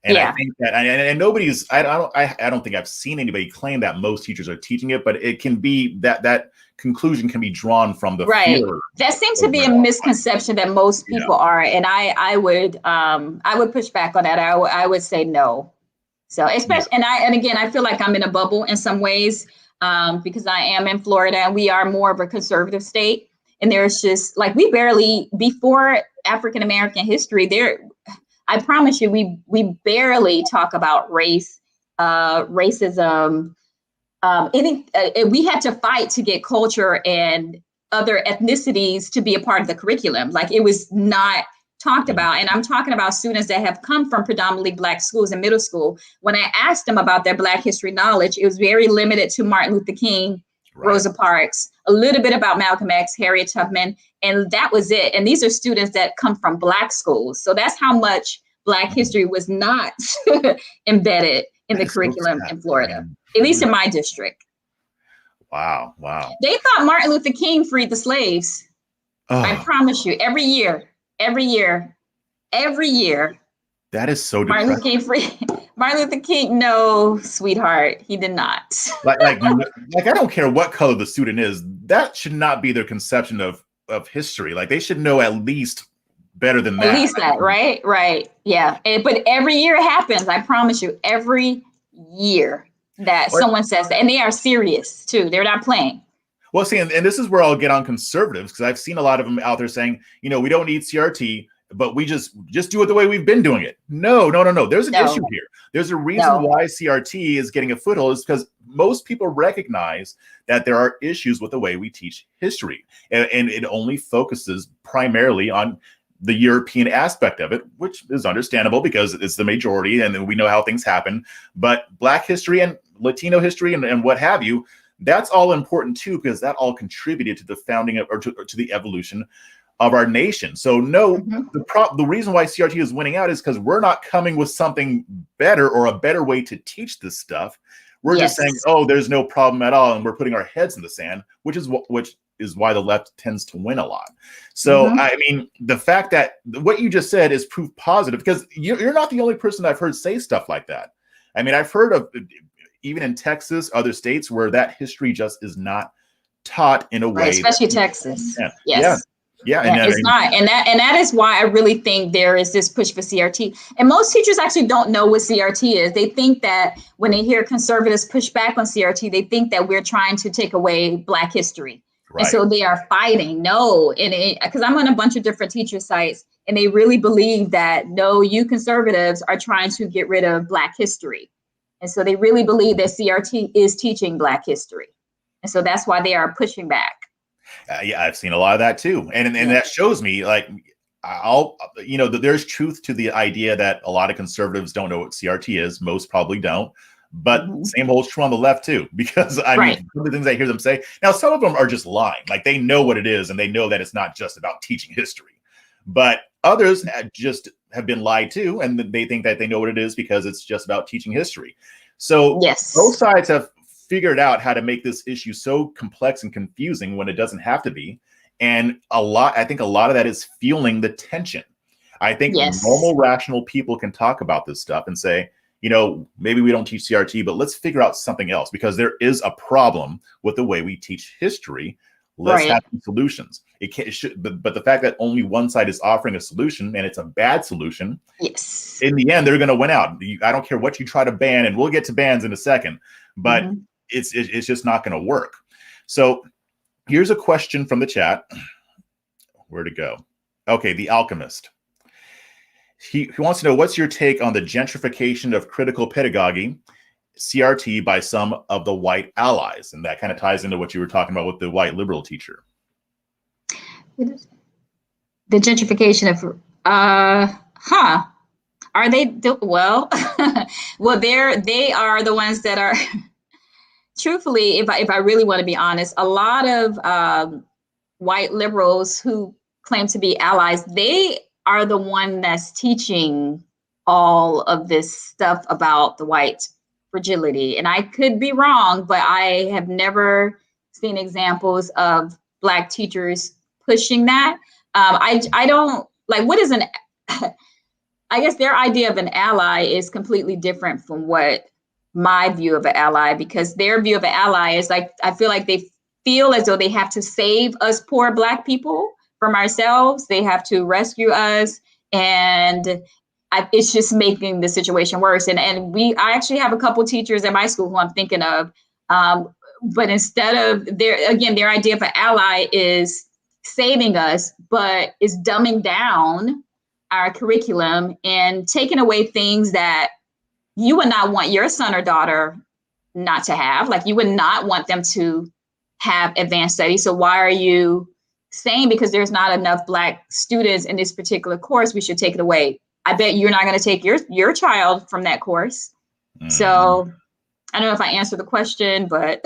And I think that, and I don't think I've seen anybody claim that most teachers are teaching it, but it can be that conclusion can be drawn from the fear. That seems to be a misconception that most people are. And I would push back on that. I would say no. So especially, and again, I feel like I'm in a bubble in some ways because I am in Florida and we are more of a conservative state. And there's just like, before African American history, I promise you, we barely talk about race, racism. We had to fight to get culture and other ethnicities to be a part of the curriculum. Like it was not talked about, and I'm talking about students that have come from predominantly Black schools in middle school. When I asked them about their Black history knowledge, it was very limited to Martin Luther King, Rosa Parks, a little bit about Malcolm X, Harriet Tubman, and that was it. And these are students that come from Black schools. So that's how much Black history was not embedded in the curriculum in Florida, at least in my district. Wow. Wow. They thought Martin Luther King freed the slaves. I promise you, every year. That is so Martin Luther King free. Martin Luther King, no, sweetheart, he did not. like I don't care what color the student is. That should not be their conception of history. Like they should know at least better than that. At least that, right? Yeah. But every year it happens. I promise you, every year that someone says that, and they are serious too. They're not playing. Well, see, and this is where I'll get on conservatives, because I've seen a lot of them out there saying, we don't need CRT, but we just do it the way we've been doing it. No. There's an issue here. There's a reason why CRT is getting a foothold, is because most people recognize that there are issues with the way we teach history, and it only focuses primarily on the European aspect of it, which is understandable because it's the majority and we know how things happen. But Black history and Latino history and what have you, that's all important too, because that all contributed to the founding of, or to the evolution of our nation. So the reason why CRT is winning out is because we're not coming with something better or a better way to teach this stuff. We're just saying, there's no problem at all, and we're putting our heads in the sand, which is why the left tends to win a lot. So I mean, the fact that what you just said is proof positive, because you're not the only person I've heard say stuff like that. I mean, I've heard of, even in Texas, other states, where that history just is not taught in a way, especially Texas. Yeah, it's not, and that is why I really think there is this push for CRT. And most teachers actually don't know what CRT is. They think that when they hear conservatives push back on CRT, they think that we're trying to take away Black history, and so they are fighting. No, and because I'm on a bunch of different teacher sites, and they really believe that you conservatives are trying to get rid of Black history, and so they really believe that CRT is teaching Black history, and so that's why they are pushing back. I've seen a lot of that too, and that shows me, like, there's truth to the idea that a lot of conservatives don't know what CRT is. Most probably don't, but same holds true on the left too, because I mean, some of the things I hear them say now, some of them are just lying. Like, they know what it is, and they know that it's not just about teaching history, but others just have been lied to, and they think that they know what it is because it's just about teaching history. So both sides have figured out how to make this issue so complex and confusing when it doesn't have to be. And I think a lot of that is fueling the tension. I think normal, rational people can talk about this stuff and say, maybe we don't teach CRT, but let's figure out something else, because there is a problem with the way we teach history. Let's have some solutions. But the fact that only one side is offering a solution, and it's a bad solution, in the end, they're going to win out. I don't care what you try to ban, and we'll get to bans in a second, but it's just not going to work. So here's a question from the chat. Where'd it go? Okay, The Alchemist. He wants to know, what's your take on the gentrification of critical pedagogy, CRT, by some of the white allies? And that kind of ties into what you were talking about with the white liberal teacher. The gentrification of, are they, well, they are the ones that are, truthfully, if I really want to be honest, a lot of white liberals who claim to be allies, they are the one that's teaching all of this stuff about the white fragility. And I could be wrong, but I have never seen examples of Black teachers pushing that. I don't, like, what is I guess their idea of an ally is completely different from what my view of an ally, because their view of an ally is like, I feel like they feel as though they have to save us poor Black people from ourselves. They have to rescue us, and it's just making the situation worse. And I actually have a couple teachers at my school who I'm thinking of, but instead of their idea of an ally is saving us, but is dumbing down our curriculum and taking away things that you would not want your son or daughter not to have. Like, you would not want them to have advanced studies. So why are you saying because there's not enough Black students in this particular course, we should take it away. I bet you're not going to take your child from that course. So I don't know if I answered the question, but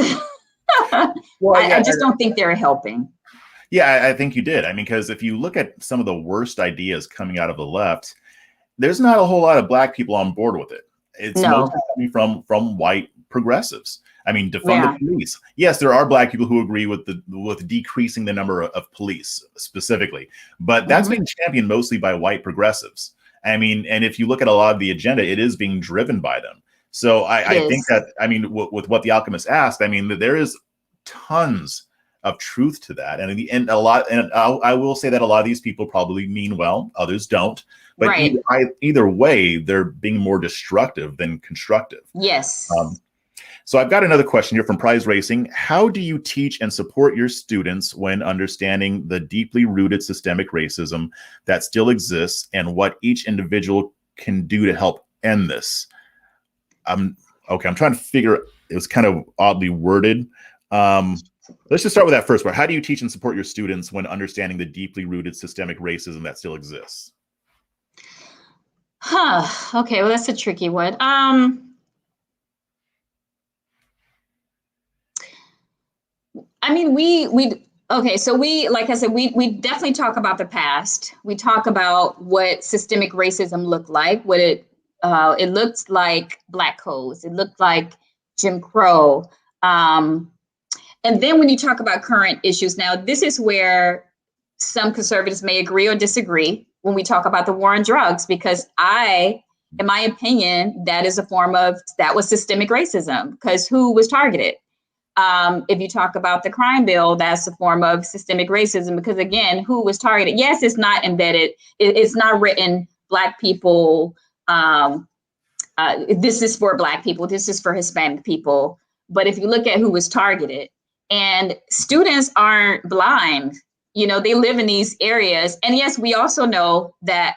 Well, I just don't think they're helping. Yeah, I think you did. I mean, because if you look at some of the worst ideas coming out of the left, there's not a whole lot of Black people on board with it. It's mostly coming from white progressives. I mean, defund the police. Yes, there are Black people who agree with decreasing the number of police specifically, but that's being championed mostly by white progressives. I mean, and if you look at a lot of the agenda, it is being driven by them. So I think that, I mean, with what the Alchemist asked, I mean, there is tons of truth to that, and I will say that a lot of these people probably mean well, others don't. But either way, they're being more destructive than constructive. Yes. So I've got another question here from Prize Racing. How do you teach and support your students when understanding the deeply rooted systemic racism that still exists and what each individual can do to help end this? Okay, I'm trying to figure, it was kind of oddly worded. Let's just start with that first part. How do you teach and support your students when understanding the deeply rooted systemic racism that still exists? Okay, well, that's a tricky one. I mean, okay, so like I said, we definitely talk about the past. We talk about what systemic racism looked like, what it looked like Black codes, it looked like Jim Crow. And then when you talk about current issues, now this is where some conservatives may agree or disagree when we talk about the war on drugs, because in my opinion, that was systemic racism, because who was targeted? If you talk about the crime bill, that's a form of systemic racism, because again, who was targeted? Yes, it's not embedded. It's not written Black people. This is for Black people. This is for Hispanic people. But if you look at who was targeted, and students aren't blind, they live in these areas. And yes, we also know that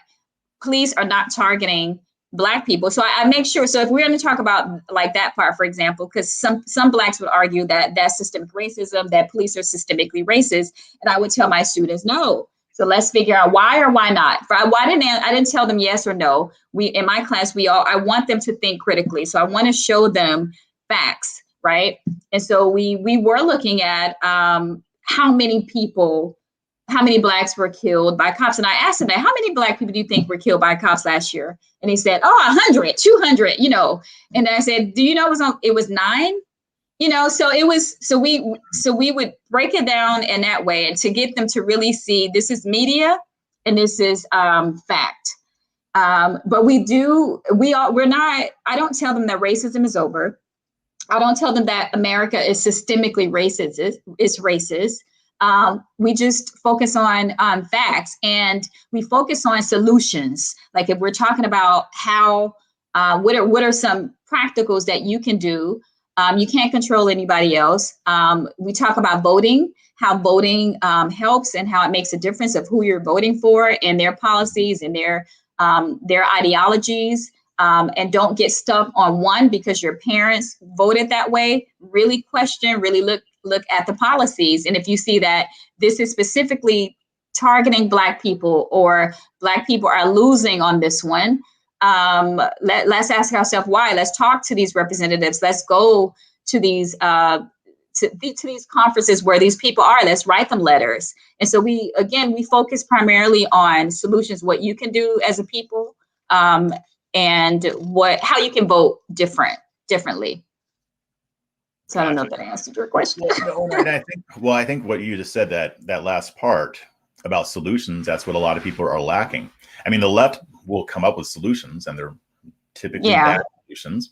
police are not targeting Black people. So I make sure. So if we're going to talk about like that part, for example, because some Blacks would argue that that's systemic racism, that police are systemically racist. And I would tell my students, no. So let's figure out why or why not. I didn't tell them yes or no. In my class, I want them to think critically. So I want to show them facts, right? And so we were looking at how many Blacks were killed by cops. And I asked them that, how many Black people do you think were killed by cops last year? And he said, 100, 200, And I said, do you know it was 9? So we would break it down in that way, and to get them to really see this is media and this is fact. But I don't tell them that racism is over. I don't tell them that America is systemically racist. It's racist. We just focus on facts, and we focus on solutions. Like if we're talking about what are some practicals that you can do. You can't control anybody else. We talk about voting, how voting helps and how it makes a difference of who you're voting for and their policies and their ideologies. And don't get stuck on one because your parents voted that way. Really question, really look at the policies. And if you see that this is specifically targeting Black people, or Black people are losing on this one, let's ask ourselves why. Let's talk to these representatives. Let's go to these these conferences where these people are. Let's write them letters. And so we focus primarily on solutions, what you can do as a people, and how you can vote differently. So I don't know if that answered your question. I think what you just said, that last part about solutions, that's what a lot of people are lacking. I mean, the left will come up with solutions, and they're typically bad solutions,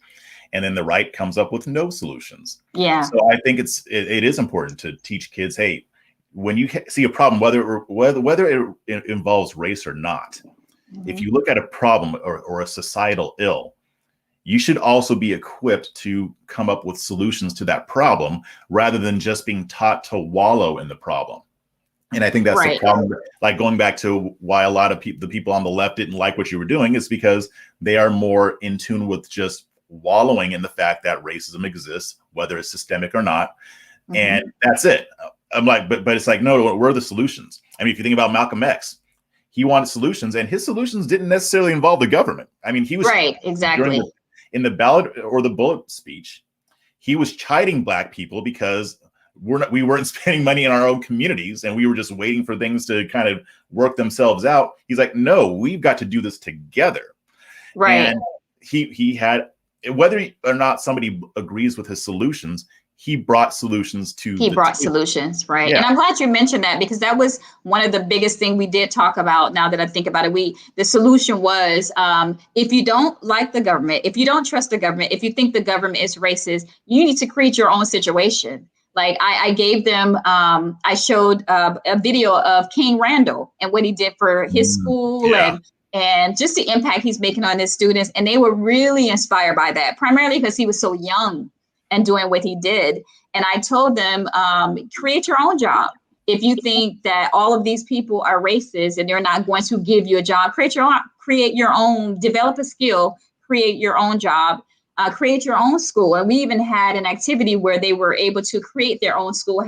and then the right comes up with no solutions. Yeah. So I think it is important to teach kids, hey, when you see a problem, whether it involves race or not, if you look at a problem or a societal ill, you should also be equipped to come up with solutions to that problem rather than just being taught to wallow in the problem. And I think that's the problem. Like going back to why a lot of the people on the left didn't like what you were doing is because they are more in tune with just wallowing in the fact that racism exists, whether it's systemic or not. And that's it. I'm like, but it's like, no, where are the solutions? I mean, if you think about Malcolm X, he wanted solutions, and his solutions didn't necessarily involve the government. I mean, he was Right, exactly. In the ballot or the bullet speech, he was chiding Black people because we weren't spending money in our own communities, and we were just waiting for things to kind of work themselves out. He's like, no, we've got to do this together. Right. And he had, whether or not somebody agrees with his solutions, he brought solutions to He brought table. Solutions, right? Yeah. And I'm glad you mentioned that, because that was one of the biggest things we did talk about. Now that I think about it, the solution was, if you don't like the government, if you don't trust the government, if you think the government is racist, you need to create your own situation. Like I gave them, I showed a video of King Randall and what he did for his school, and just the impact he's making on his students. And they were really inspired by that, primarily because he was so young and doing what he did. And I told them, create your own job. If you think that all of these people are racist and they're not going to give you a job, create your own, develop a skill, create your own job, create your own school. And we even had an activity where they were able to create their own school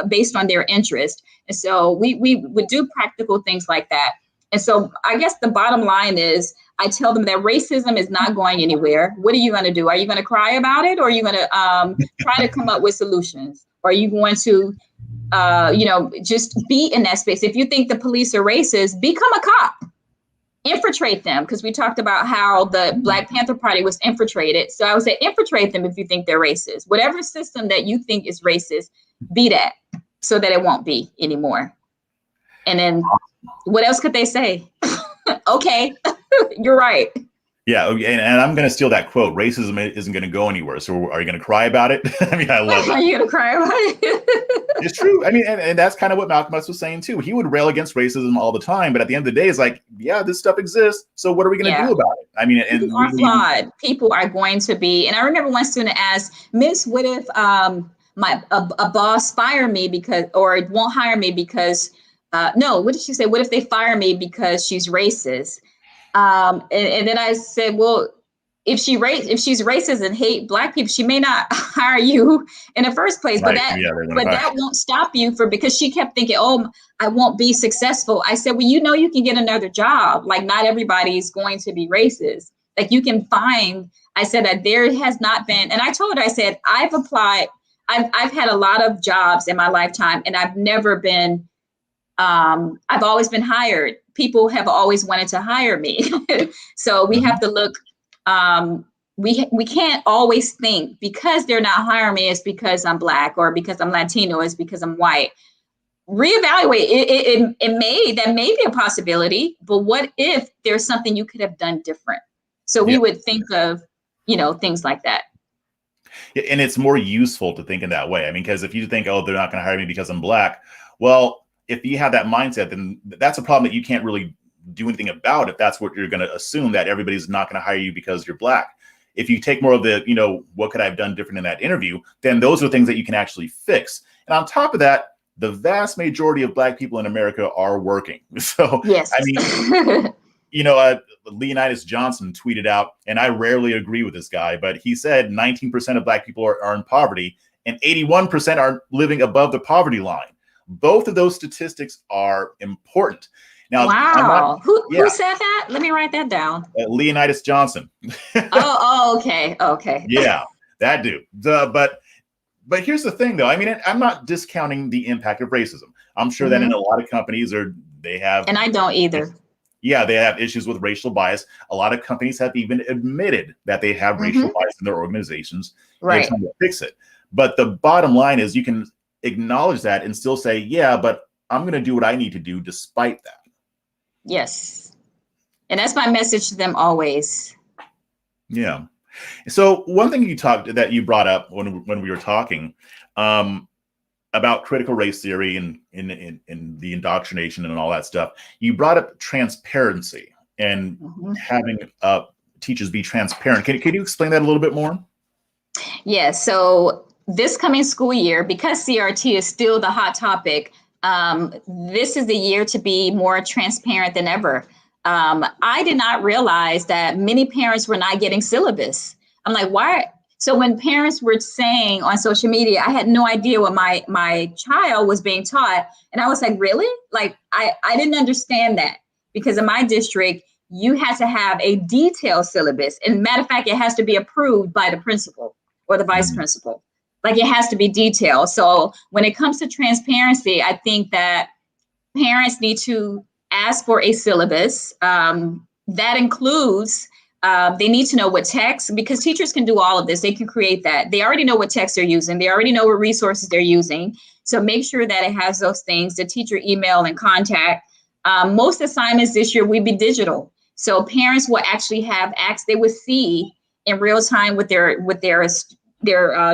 based on their interest. And so we would do practical things like that. And so I guess the bottom line is, I tell them that racism is not going anywhere. What are you going to do? Are you going to cry about it? Or are you going to try to come up with solutions? Or are you going to, just be in that space? If you think the police are racist, become a cop. Infiltrate them, because we talked about how the Black Panther Party was infiltrated. So I would say infiltrate them if you think they're racist. Whatever system that you think is racist, be that, so that it won't be anymore. And then what else could they say? Okay, you're right. Yeah, and I'm going to steal that quote. Racism isn't going to go anywhere. So are you going to cry about it? I mean, I love that. Are you going to cry about it? It's true. I mean, and that's kind of what Malcolm X was saying too. He would rail against racism all the time, but at the end of the day, it's like, yeah, this stuff exists. So what are we going to do about it? I mean, and people are flawed. People are going to be. And I remember one student asked, Miss, what if a boss fire me or won't hire me because no, what did she say? What if they fire me because she's racist? And then I said, well, if she's racist and hate Black people, she may not hire you in the first place. Right. But that won't stop you because she kept thinking, oh, I won't be successful. I said, well, you can get another job. Like, not everybody is going to be racist. Like, you can find. I said that there has not been, and I told her, I said, I've applied. I've had a lot of jobs in my lifetime, and I've never been. I've always been hired. People have always wanted to hire me. So we have to look, we can't always think because they're not hiring me, it's because I'm Black, or because I'm Latino, it's because I'm white. Reevaluate. That may be a possibility, but what if there's something you could have done different? So we would think of, things like that. And it's more useful to think in that way. I mean, because if you think, oh, they're not going to hire me because I'm Black, well, if you have that mindset, then that's a problem that you can't really do anything about. If that's what you're going to assume, that everybody's not going to hire you because you're Black. If you take more of the, what could I have done different in that interview, then those are things that you can actually fix. And on top of that, the vast majority of Black people in America are working. So, yes. I mean, Leonidas Johnson tweeted out, and I rarely agree with this guy, but he said 19% of Black people are in poverty and 81% are living above the poverty line. Both of those statistics are important. Now, wow. Who said that? Let me write that down. Leonidas Johnson. Okay. Yeah, that dude. But here's the thing, though. I mean, I'm not discounting the impact of racism. I'm sure that in a lot of companies they have. And I don't either. Yeah, they have issues with racial bias. A lot of companies have even admitted that they have racial bias in their organizations. Right. They're trying to fix it. But the bottom line is you can acknowledge that and still say, yeah, but I'm going to do what I need to do despite that. Yes. And that's my message to them always. Yeah. So one thing you brought up when we were talking about critical race theory and in the indoctrination and all that stuff, you brought up transparency and having teachers be transparent. Can you explain that a little bit more? Yeah. So this coming school year, because CRT is still the hot topic, this is the year to be more transparent than ever. I did not realize that many parents were not getting syllabus. I'm like, why? So when parents were saying on social media, I had no idea what my child was being taught. And I was like, really? Like, I didn't understand that, because in my district, you had to have a detailed syllabus. And matter of fact, it has to be approved by the principal or the vice principal. Like, it has to be detailed. So when it comes to transparency, I think that parents need to ask for a syllabus. That includes, they need to know what text, because teachers can do all of this. They can create that. They already know what text they're using. They already know what resources they're using. So make sure that it has those things, the teacher email and contact. Most assignments this year will be digital. So parents will actually have access. They will see in real time what their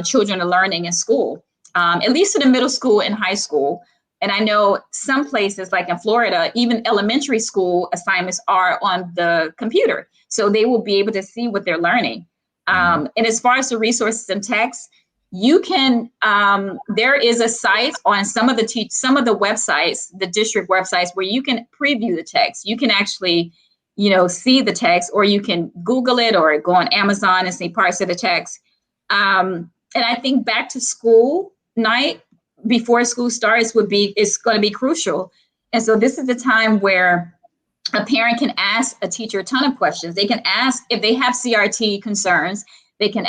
children are learning in school, at least in the middle school and high school. And I know some places, like in Florida, even elementary school assignments are on the computer. So they will be able to see what they're learning. And as far as the resources and text, you can, there is a site on some of the websites, the district websites, where you can preview the text. You can actually, see the text, or you can Google it or go on Amazon and see parts of the text. And I think back to school night, before school starts, it's going to be crucial. And so this is the time where a parent can ask a teacher a ton of questions. They can ask if they have CRT concerns. They can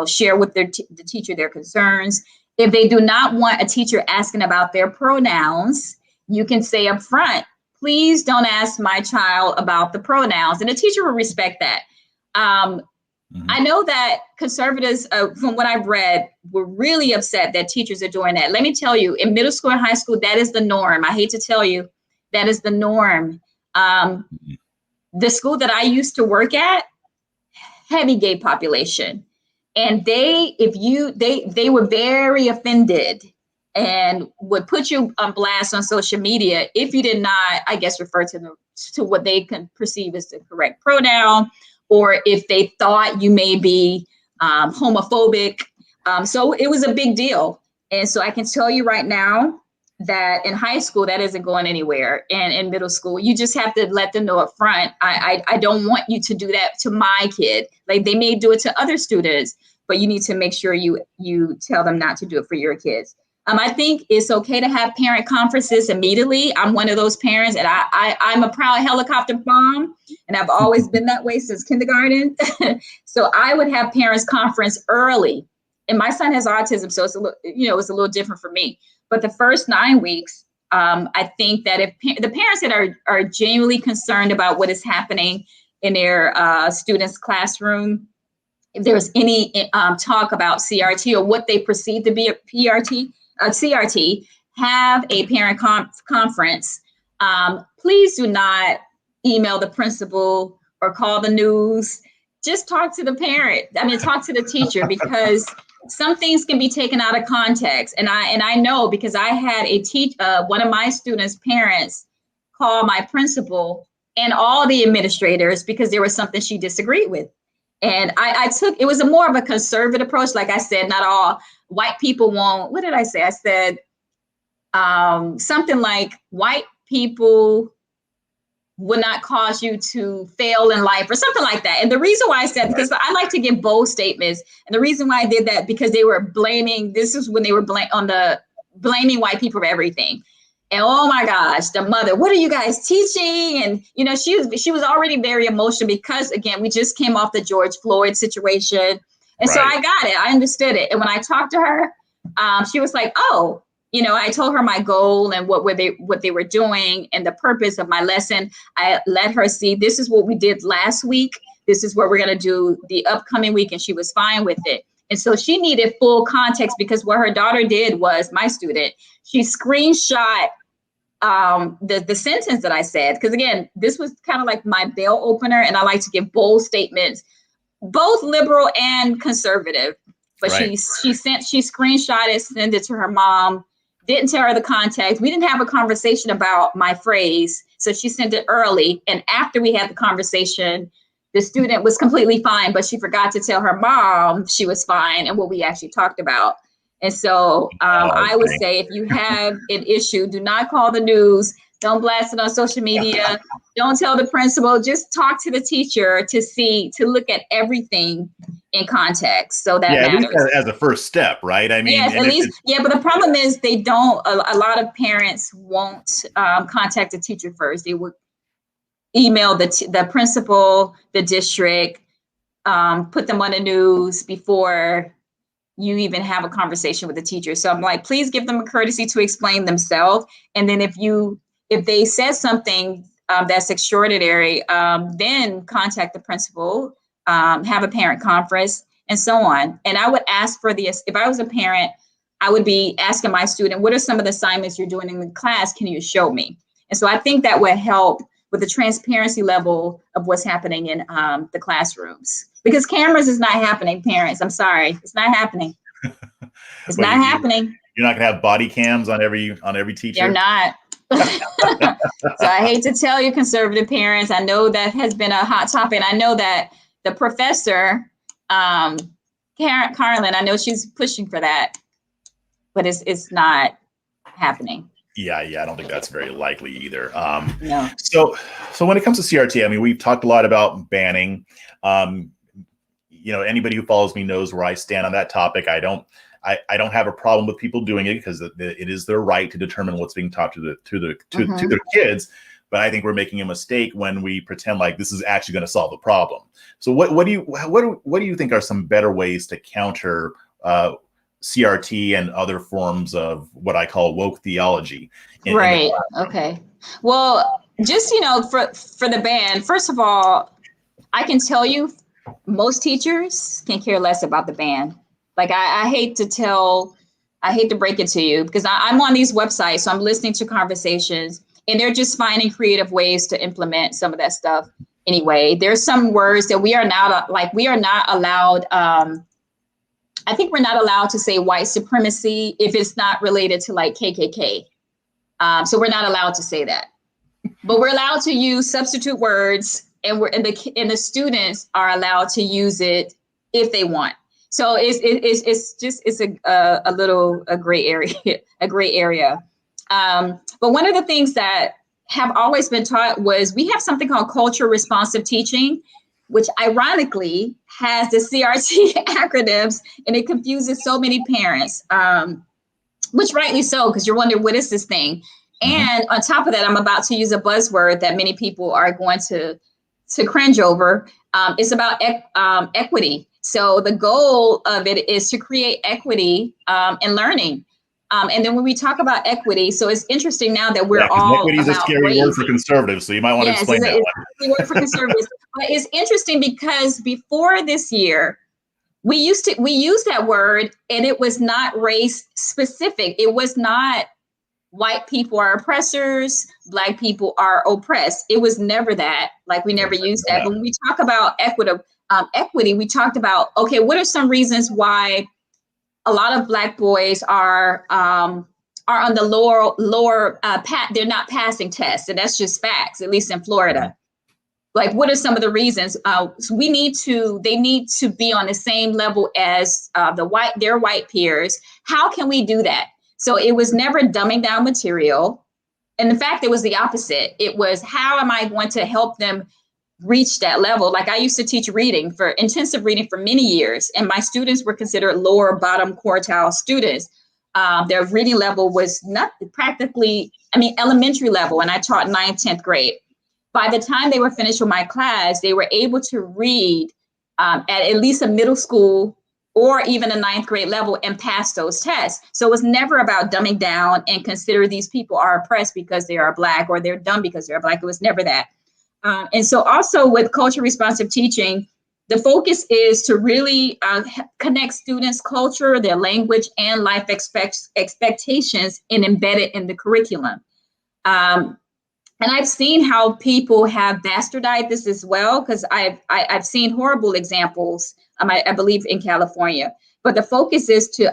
share with the teacher their concerns. If they do not want a teacher asking about their pronouns, you can say up front, please don't ask my child about the pronouns. And the teacher will respect that. I know that conservatives, from what I've read, were really upset that teachers are doing that. Let me tell you, in middle school and high school, that is the norm. I hate to tell you, that is the norm. The school that I used to work at, heavy gay population. And they were very offended and would put you on blast on social media if you did not, I guess, refer to what they can perceive as the correct pronoun, or if they thought you may be homophobic. So it was a big deal. And so I can tell you right now that in high school, that isn't going anywhere. And in middle school, you just have to let them know up front, I don't want you to do that to my kid. Like, they may do it to other students, but you need to make sure you tell them not to do it for your kids. I think it's okay to have parent conferences immediately. I'm one of those parents, and I'm a proud helicopter mom, and I've always been that way since kindergarten. So I would have parents conference early. And my son has autism, so it's a little different for me. But the first 9 weeks, I think that if the parents that are genuinely concerned about what is happening in their students' classroom, if there's any talk about CRT or what they perceive to be a CRT, have a parent conference. Please do not email the principal or call the news. Just talk to the parent. Talk to the teacher, because some things can be taken out of context. And I know, because I had one of my students' parents call my principal and all the administrators because there was something she disagreed with. And it was more of a conservative approach. Like I said, not all white people won't, what did I say? I said something like, white people would not cause you to fail in life, or something like that. And the reason why I said, because I like to give bold statements. And the reason why I did that, because they were blaming white people for everything. And oh my gosh, the mother, what are you guys teaching? And, she was already very emotional because, again, we just came off the George Floyd situation. And so I got it. I understood it. And when I talked to her, she was like, oh, I told her my goal and what they were doing and the purpose of my lesson. I let her see, this is what we did last week. This is what we're going to do the upcoming week. And she was fine with it. And so she needed full context, because what her daughter did was, my student, she screenshot the sentence that I said, because again, this was kind of like my bell opener, and I like to give bold statements, both liberal and conservative. But she screenshot it, sent it to her mom, didn't tell her the context. We didn't have a conversation about my phrase, so she sent it early. And after we had the conversation, the student was completely fine, but she forgot to tell her mom she was fine and what we actually talked about. And so I would say, if you have an issue, do not call the news. Don't blast it on social media. Don't tell the principal. Just talk to the teacher to look at everything in context. So that at least matters. as a first step, right? I mean, Yes, at least, yeah, but the problem is they don't, a lot of parents won't contact the teacher first. They would email the principal, the district, put them on the news before you even have a conversation with the teacher. So I'm like, please give them a courtesy to explain themselves. And then if they said something that's extraordinary, then contact the principal, have a parent conference, and so on. And I would ask if I was a parent, I would be asking my student, what are some of the assignments you're doing in the class? Can you show me? And so I think that would help with the transparency level of what's happening in the classrooms. Because cameras is not happening, parents. I'm sorry, it's not happening. It's not happening. You're not gonna have body cams on every teacher. You're not. So I hate to tell you, conservative parents. I know that has been a hot topic. And I know that the professor, Carolyn, I know she's pushing for that, but it's not happening. Yeah, I don't think that's very likely either. No. So when it comes to CRT, I mean, we've talked a lot about banning. Anybody who follows me knows where I stand on that topic. I don't have a problem with people doing it because it is their right to determine what's being taught to their kids. But I think we're making a mistake when we pretend like this is actually going to solve the problem. So what do you think are some better ways to counter CRT and other forms of what I call woke theology? Right. Okay. Well, just, for the ban, first of all, I can tell you most teachers can care less about the ban. Like, I hate to break it to you because I'm on these websites, so I'm listening to conversations and they're just finding creative ways to implement some of that stuff. Anyway, there's some words that we are not allowed. I think we're not allowed to say white supremacy if it's not related to like KKK. So we're not allowed to say that, but we're allowed to use substitute words, and the students are allowed to use it if they want. So it's a gray area, But one of the things that have always been taught was we have something called culture responsive teaching, which ironically has the CRT acronyms, and it confuses so many parents, which rightly so, because you're wondering, what is this thing? And on top of that, I'm about to use a buzzword that many people are going to cringe over. It's about equity. So the goal of it is to create equity in learning. And then when we talk about equity, so it's interesting now that we're all equity is a scary word for conservatives, so you might want to explain that one. It's a word for conservatives. But it's interesting because before this year, we used that word, and it was not race specific. It was not white people are oppressors, Black people are oppressed. It was never that. Like, we never used that. But when we talk about equity, we talked about, okay, what are some reasons why a lot of Black boys are on the lower they're not passing tests, and that's just facts, at least in Florida. Like, what are some of the reasons? So they need to be on the same level as their white peers. How can we do that? So it was never dumbing down material. And in fact, it was the opposite. It was, how am I going to help them reach that level? Like, I used to teach intensive reading for many years, and my students were considered lower bottom quartile students. Their reading level was not practically, elementary level, and I taught 9th, 10th grade. By the time they were finished with my class, they were able to read at least a middle school or even a 9th grade level and pass those tests. So it was never about dumbing down and consider these people are oppressed because they are Black, or they're dumb because they're Black. It was never that. And so also with culture responsive teaching, the focus is to really connect students' culture, their language, and life expectations and embed it in the curriculum. And I've seen how people have bastardized this as well, because I've seen horrible examples, I believe in California. But the focus is to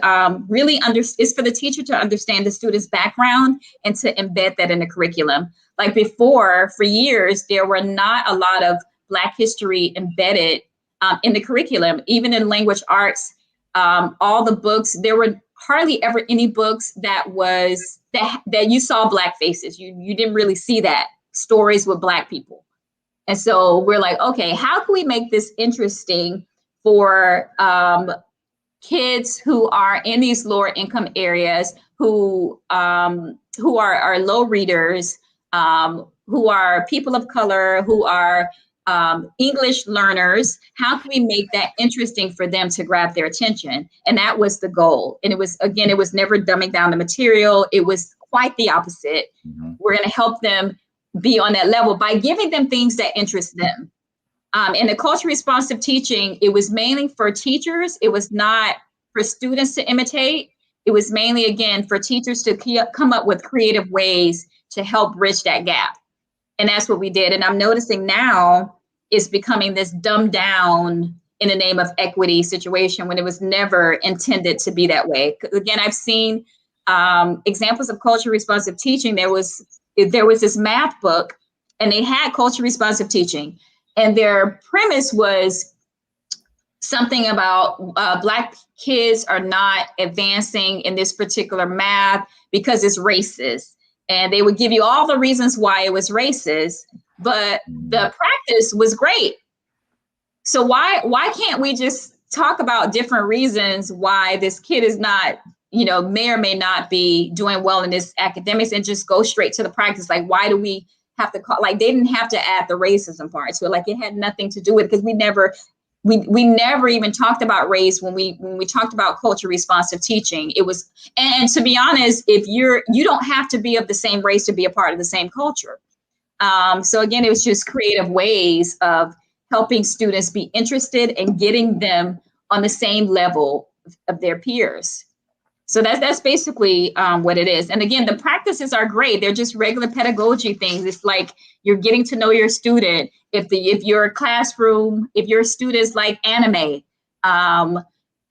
is for the teacher to understand the student's background and to embed that in the curriculum. Like before, for years, there were not a lot of Black history embedded in the curriculum. Even in language arts, all the books, there were hardly ever any books that was that you saw Black faces. You didn't really see that stories with Black people. And so we're like, okay, how can we make this interesting for kids who are in these lower income areas, who are low readers, who are people of color, who are English learners? How can we make that interesting for them to grab their attention? And that was the goal. And it was never dumbing down the material. It was quite the opposite. Mm-hmm. We're going to help them be on that level by giving them things that interest them. And the culturally responsive teaching, it was mainly for teachers. It was not for students to imitate. It was mainly, again, for teachers to come up with creative ways to help bridge that gap. And that's what we did. And I'm noticing now it's becoming this dumbed down in the name of equity situation when it was never intended to be that way. Again, I've seen examples of culturally responsive teaching. There was this math book, and they had culturally responsive teaching. And their premise was something about Black kids are not advancing in this particular math because it's racist. And they would give you all the reasons why it was racist, but the practice was great. So why can't we just talk about different reasons why this kid is not, may or may not be doing well in this academics, and just go straight to the practice? Like, why do we have to call, like, they didn't have to add the racism part to it. Like, it had nothing to do with it, because we never even talked about race when we talked about culturally responsive teaching. It was, and to be honest, you don't have to be of the same race to be a part of the same culture. So again, it was just creative ways of helping students be interested and getting them on the same level of their peers. So that's basically what it is. And again, the practices are great. They're just regular pedagogy things. It's like you're getting to know your student. If your classroom, if your students like anime,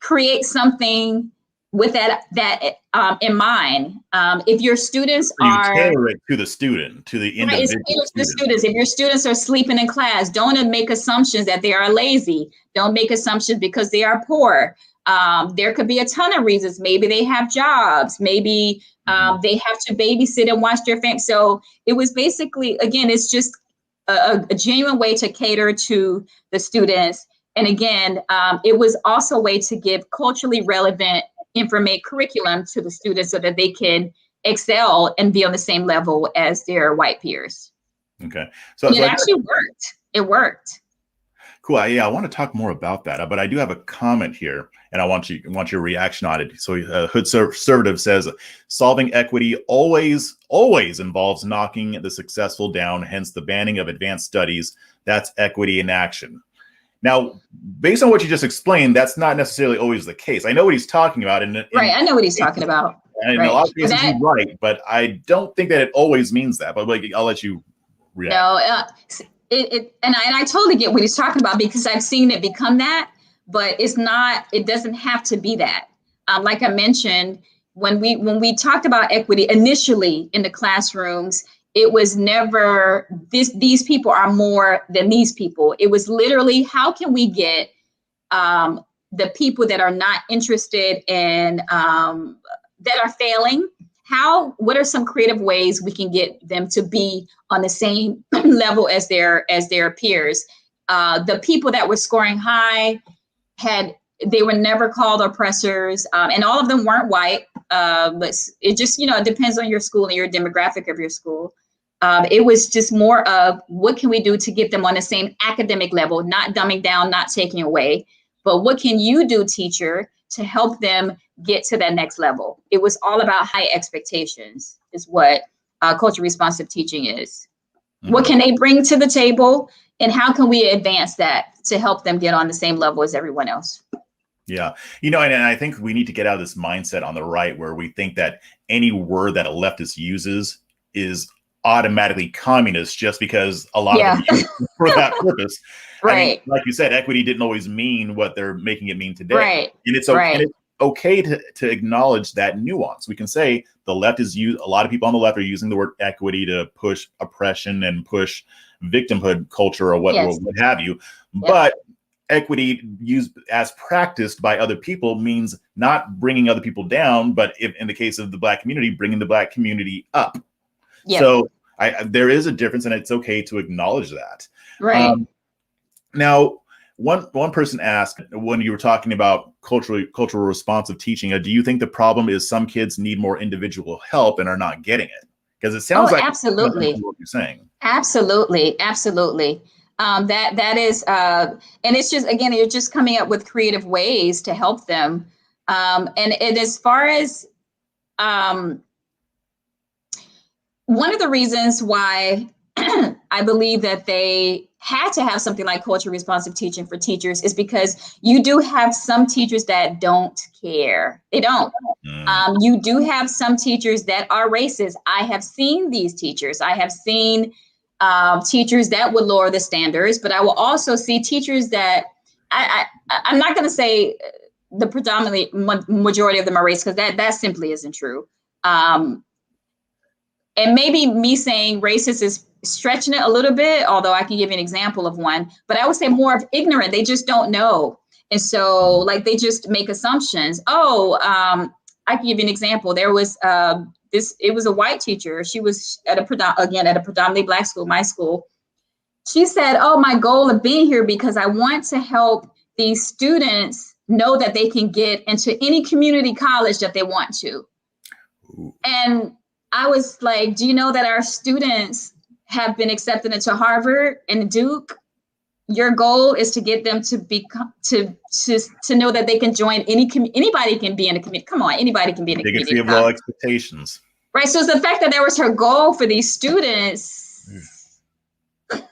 create something with that in mind. If your students tailor it to the student, to the individual students. If your students are sleeping in class, don't make assumptions that they are lazy. Don't make assumptions because they are poor. There could be a ton of reasons. Maybe they have jobs. Maybe they have to babysit and watch their family. So it was basically, again, it's just a genuine way to cater to the students. And again, it was also a way to give culturally relevant curriculum to the students so that they can excel and be on the same level as their white peers. Okay. So it actually worked. It worked. Cool. Yeah, I want to talk more about that, but I do have a comment here, and I want your reaction on it. So Hood Conservative says, solving equity always involves knocking the successful down, hence the banning of advanced studies. That's equity in action. Now, based on what you just explained, that's not necessarily always the case. I know what he's talking about. Right, I know what he's talking about. And in a lot of cases, he's right, but I don't think that it always means that. But I'll let you react. No, and I totally get what he's talking about, because I've seen it become that, but it's not. It doesn't have to be that. Like I mentioned, when we talked about equity initially in the classrooms, it was never these people are more than these people. It was literally, how can we get the people that are not interested in that are failing? What are some creative ways we can get them to be on the same level as their peers? The people that were scoring high they were never called oppressors, and all of them weren't white. But it just, it depends on your school and your demographic of your school. It was just more of, what can we do to get them on the same academic level, not dumbing down, not taking away, but what can you do, teacher, to help them get to that next level? It was all about high expectations, is what culturally responsive teaching is. Mm-hmm. What can they bring to the table, and how can we advance that to help them get on the same level as everyone else? Yeah. And I think we need to get out of this mindset on the right, where we think that any word that a leftist uses is automatically communist just because a lot of them use it for that purpose. Right. I mean, like you said, equity didn't always mean what they're making it mean today. Right. And it's okay, and it's okay to acknowledge that nuance. We can say a lot of people on the left are using the word equity to push oppression and push victimhood culture or what have you. Yep. But equity used as practiced by other people means not bringing other people down, but if in the case of the Black community, bringing the Black community up. Yep. So there is a difference, and it's okay to acknowledge that. Right. Now, one person asked, when you were talking about cultural responsive teaching, do you think the problem is some kids need more individual help and are not getting it? Because it sounds like absolutely what you're saying. Absolutely. That is, and it's just, again, you're just coming up with creative ways to help them. And as far as one of the reasons why I believe that they had to have something like culturally responsive teaching for teachers is because you do have some teachers that don't care. They don't. You do have some teachers that are racist. I have seen these teachers. I have seen teachers that would lower the standards, but I will also see teachers that I'm not going to say the predominantly majority of them are racist, because that simply isn't true. And maybe me saying racist is stretching it a little bit, although I can give you an example of one, but I would say more of ignorant. They just don't know. And so like they just make assumptions. I can give you an example. There was it was a white teacher. She was at a predominantly Black school, my school. She said, "Oh, my goal of being here because I want to help these students know that they can get into any community college that they want to." Ooh. And I was like, do you know that our students have been accepted into Harvard and Duke? Your goal is to get them to become to know that they can join anybody can be in a community. Come on, anybody can be in a community. They have low expectations. Right. So it's the fact that that was her goal for these students. And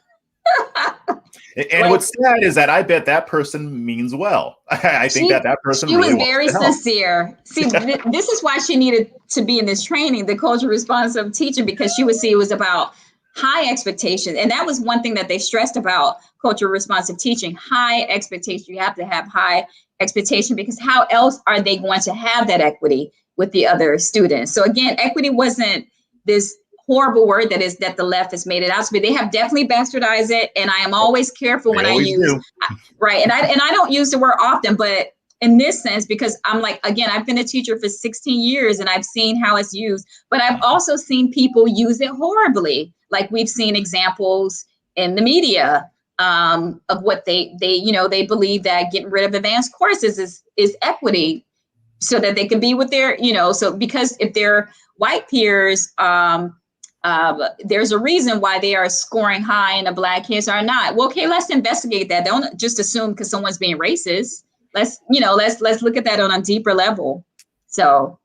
like, what's sad is that I bet that person means well. I think that person she really was very sincere. See, this is why she needed to be in this training, the cultural responsive teaching, because she would see it was about high expectations. And that was one thing that they stressed about cultural responsive teaching, high expectation. You have to have high expectation, because how else are they going to have that equity with the other students? So again, equity wasn't this horrible word that the left has made it out to be. They have definitely bastardized it, and I am always careful when I use right. And I don't use the word often, but in this sense, because I'm like, again, I've been a teacher for 16 years and I've seen how it's used, but I've also seen people use it horribly. Like we've seen examples in the media of what they believe that getting rid of advanced courses is equity, so that they can be with their, so because if they're white peers, there's a reason why they are scoring high and the Black kids are not. Well, okay, let's investigate that. Don't just assume because someone's being racist. Let's look at that on a deeper level. So,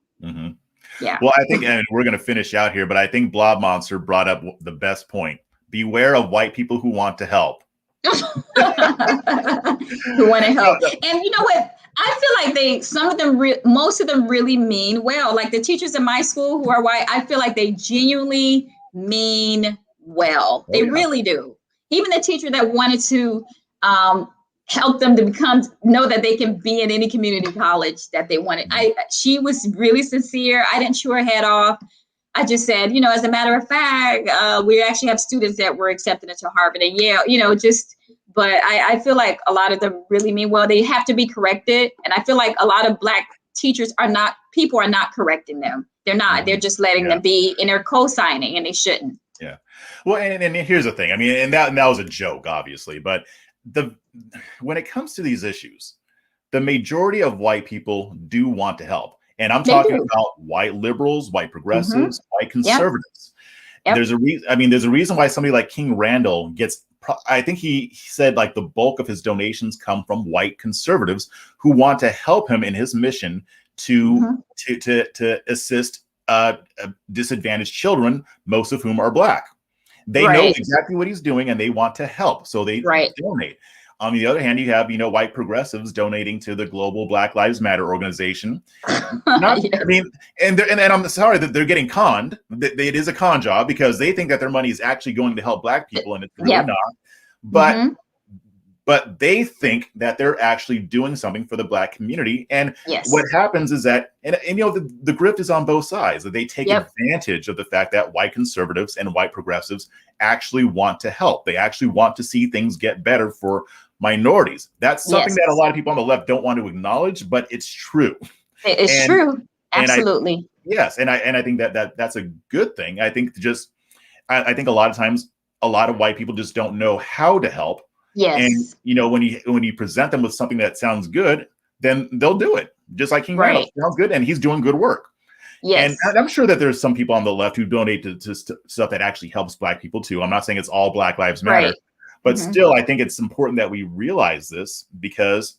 yeah. Well, I think, and we're going to finish out here, but I think Blob Monster brought up the best point. Beware of white people who want to help. Who want to help. And you know what? I feel like most of them really mean well. Like the teachers in my school who are white, I feel like they genuinely mean well. They really do. Even the teacher that wanted to help them to know that they can be in any community college that they wanted. She was really sincere. I didn't chew her head off. I just said, as a matter of fact, we actually have students that were accepted into Harvard and Yale, but I feel like a lot of them really mean well. They have to be corrected. And I feel like a lot of Black teachers people are not correcting them. They're not. They're just letting them be, and they're co-signing, and they shouldn't. Yeah. Well, and here's the thing. I mean, and that was a joke, obviously, but when it comes to these issues, the majority of white people do want to help. And I'm talking about white liberals, white progressives, white conservatives. Yep. There's a reason why somebody like King Randall gets, I think he said like the bulk of his donations come from white conservatives who want to help him in his mission to assist disadvantaged children, most of whom are Black. They know exactly what he's doing and they want to help. So they donate. On the other hand, you have, white progressives donating to the global Black Lives Matter organization. I mean, and I'm sorry that they're getting conned. It is a con job because they think that their money is actually going to help Black people, and it's really not. But they think that they're actually doing something for the Black community. And what happens is that, and the grift is on both sides, that they take advantage of the fact that white conservatives and white progressives actually want to help. They actually want to see things get better for minorities. That's something Yes. that a lot of people on the left don't want to acknowledge, but it's true. It's And true. Absolutely. yes, and I think that's a good thing. I think I think a lot of times a lot of white people just don't know how to help. And Yes. when you present them with something that sounds good, then they'll do it. Just like King Randall, Right. sounds good, and he's doing good work. Yes. And I'm sure that there's some people on the left who donate to stuff that actually helps Black people too. I'm not saying it's all Black Lives Matter, Right. but still, I think it's important that we realize this, because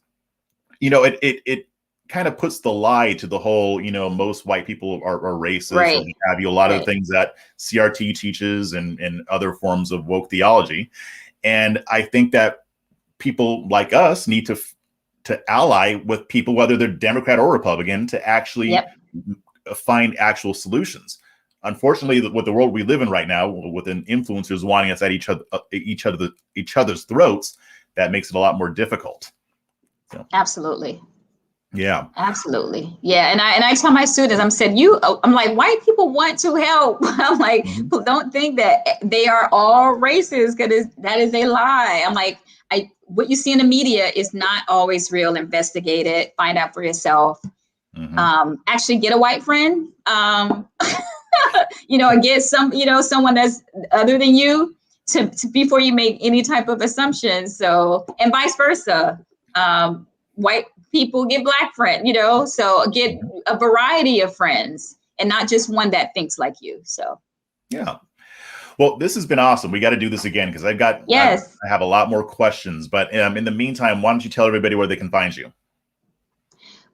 it kind of puts the lie to the whole, most white people are racist, Right. or what have you. A lot of Right. things that CRT teaches and other forms of woke theology. And I think that people like us need to ally with people, whether they're Democrat or Republican, to actually find actual solutions. Unfortunately, with the world we live in right now, with influencers wanting us at each other's throats, that makes it a lot more difficult. So. Absolutely. Yeah, absolutely. Yeah. And I tell my students, I'm like, white people want to help. I'm like, don't think that they are all racist, because that is a lie. I'm like, what you see in the media is not always real. Investigate it, find out for yourself. Actually get a white friend, or get someone that's other than you to before you make any type of assumptions. So, and vice versa. White people get Black friends, so get a variety of friends and not just one that thinks like you. So, yeah. Well, this has been awesome. We got to do this again, because I have a lot more questions. But in the meantime, why don't you tell everybody where they can find you?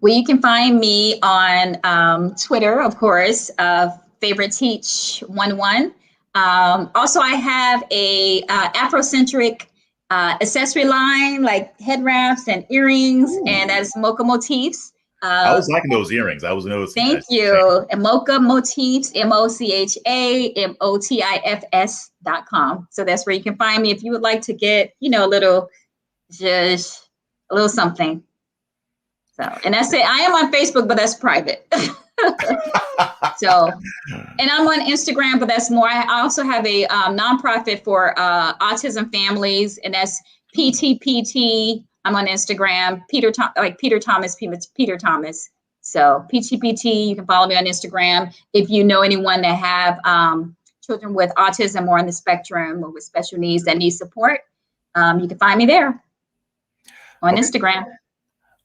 Well, you can find me on Twitter, of course, Favorite Teach 11. Also, I have a Afrocentric accessory line, like head wraps and earrings. Ooh. And that's Mocha Motifs. I was liking those earrings. I was noticing. Thank you. And Mocha Motifs, MochaMotifs.com. So that's where you can find me if you would like to get, a little something. So, and that's it. I am on Facebook, but that's private. So, and I'm on Instagram, but that's more. I also have a nonprofit for autism families, and that's PTPT. I'm on Instagram, Peter Thomas. So PTPT, you can follow me on Instagram. If you know anyone that have children with autism or on the spectrum or with special needs that need support, you can find me there on Instagram.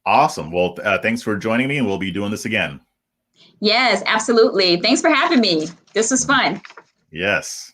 Awesome. Well, thanks for joining me, and we'll be doing this again. Yes, absolutely. Thanks for having me. This was fun. Yes.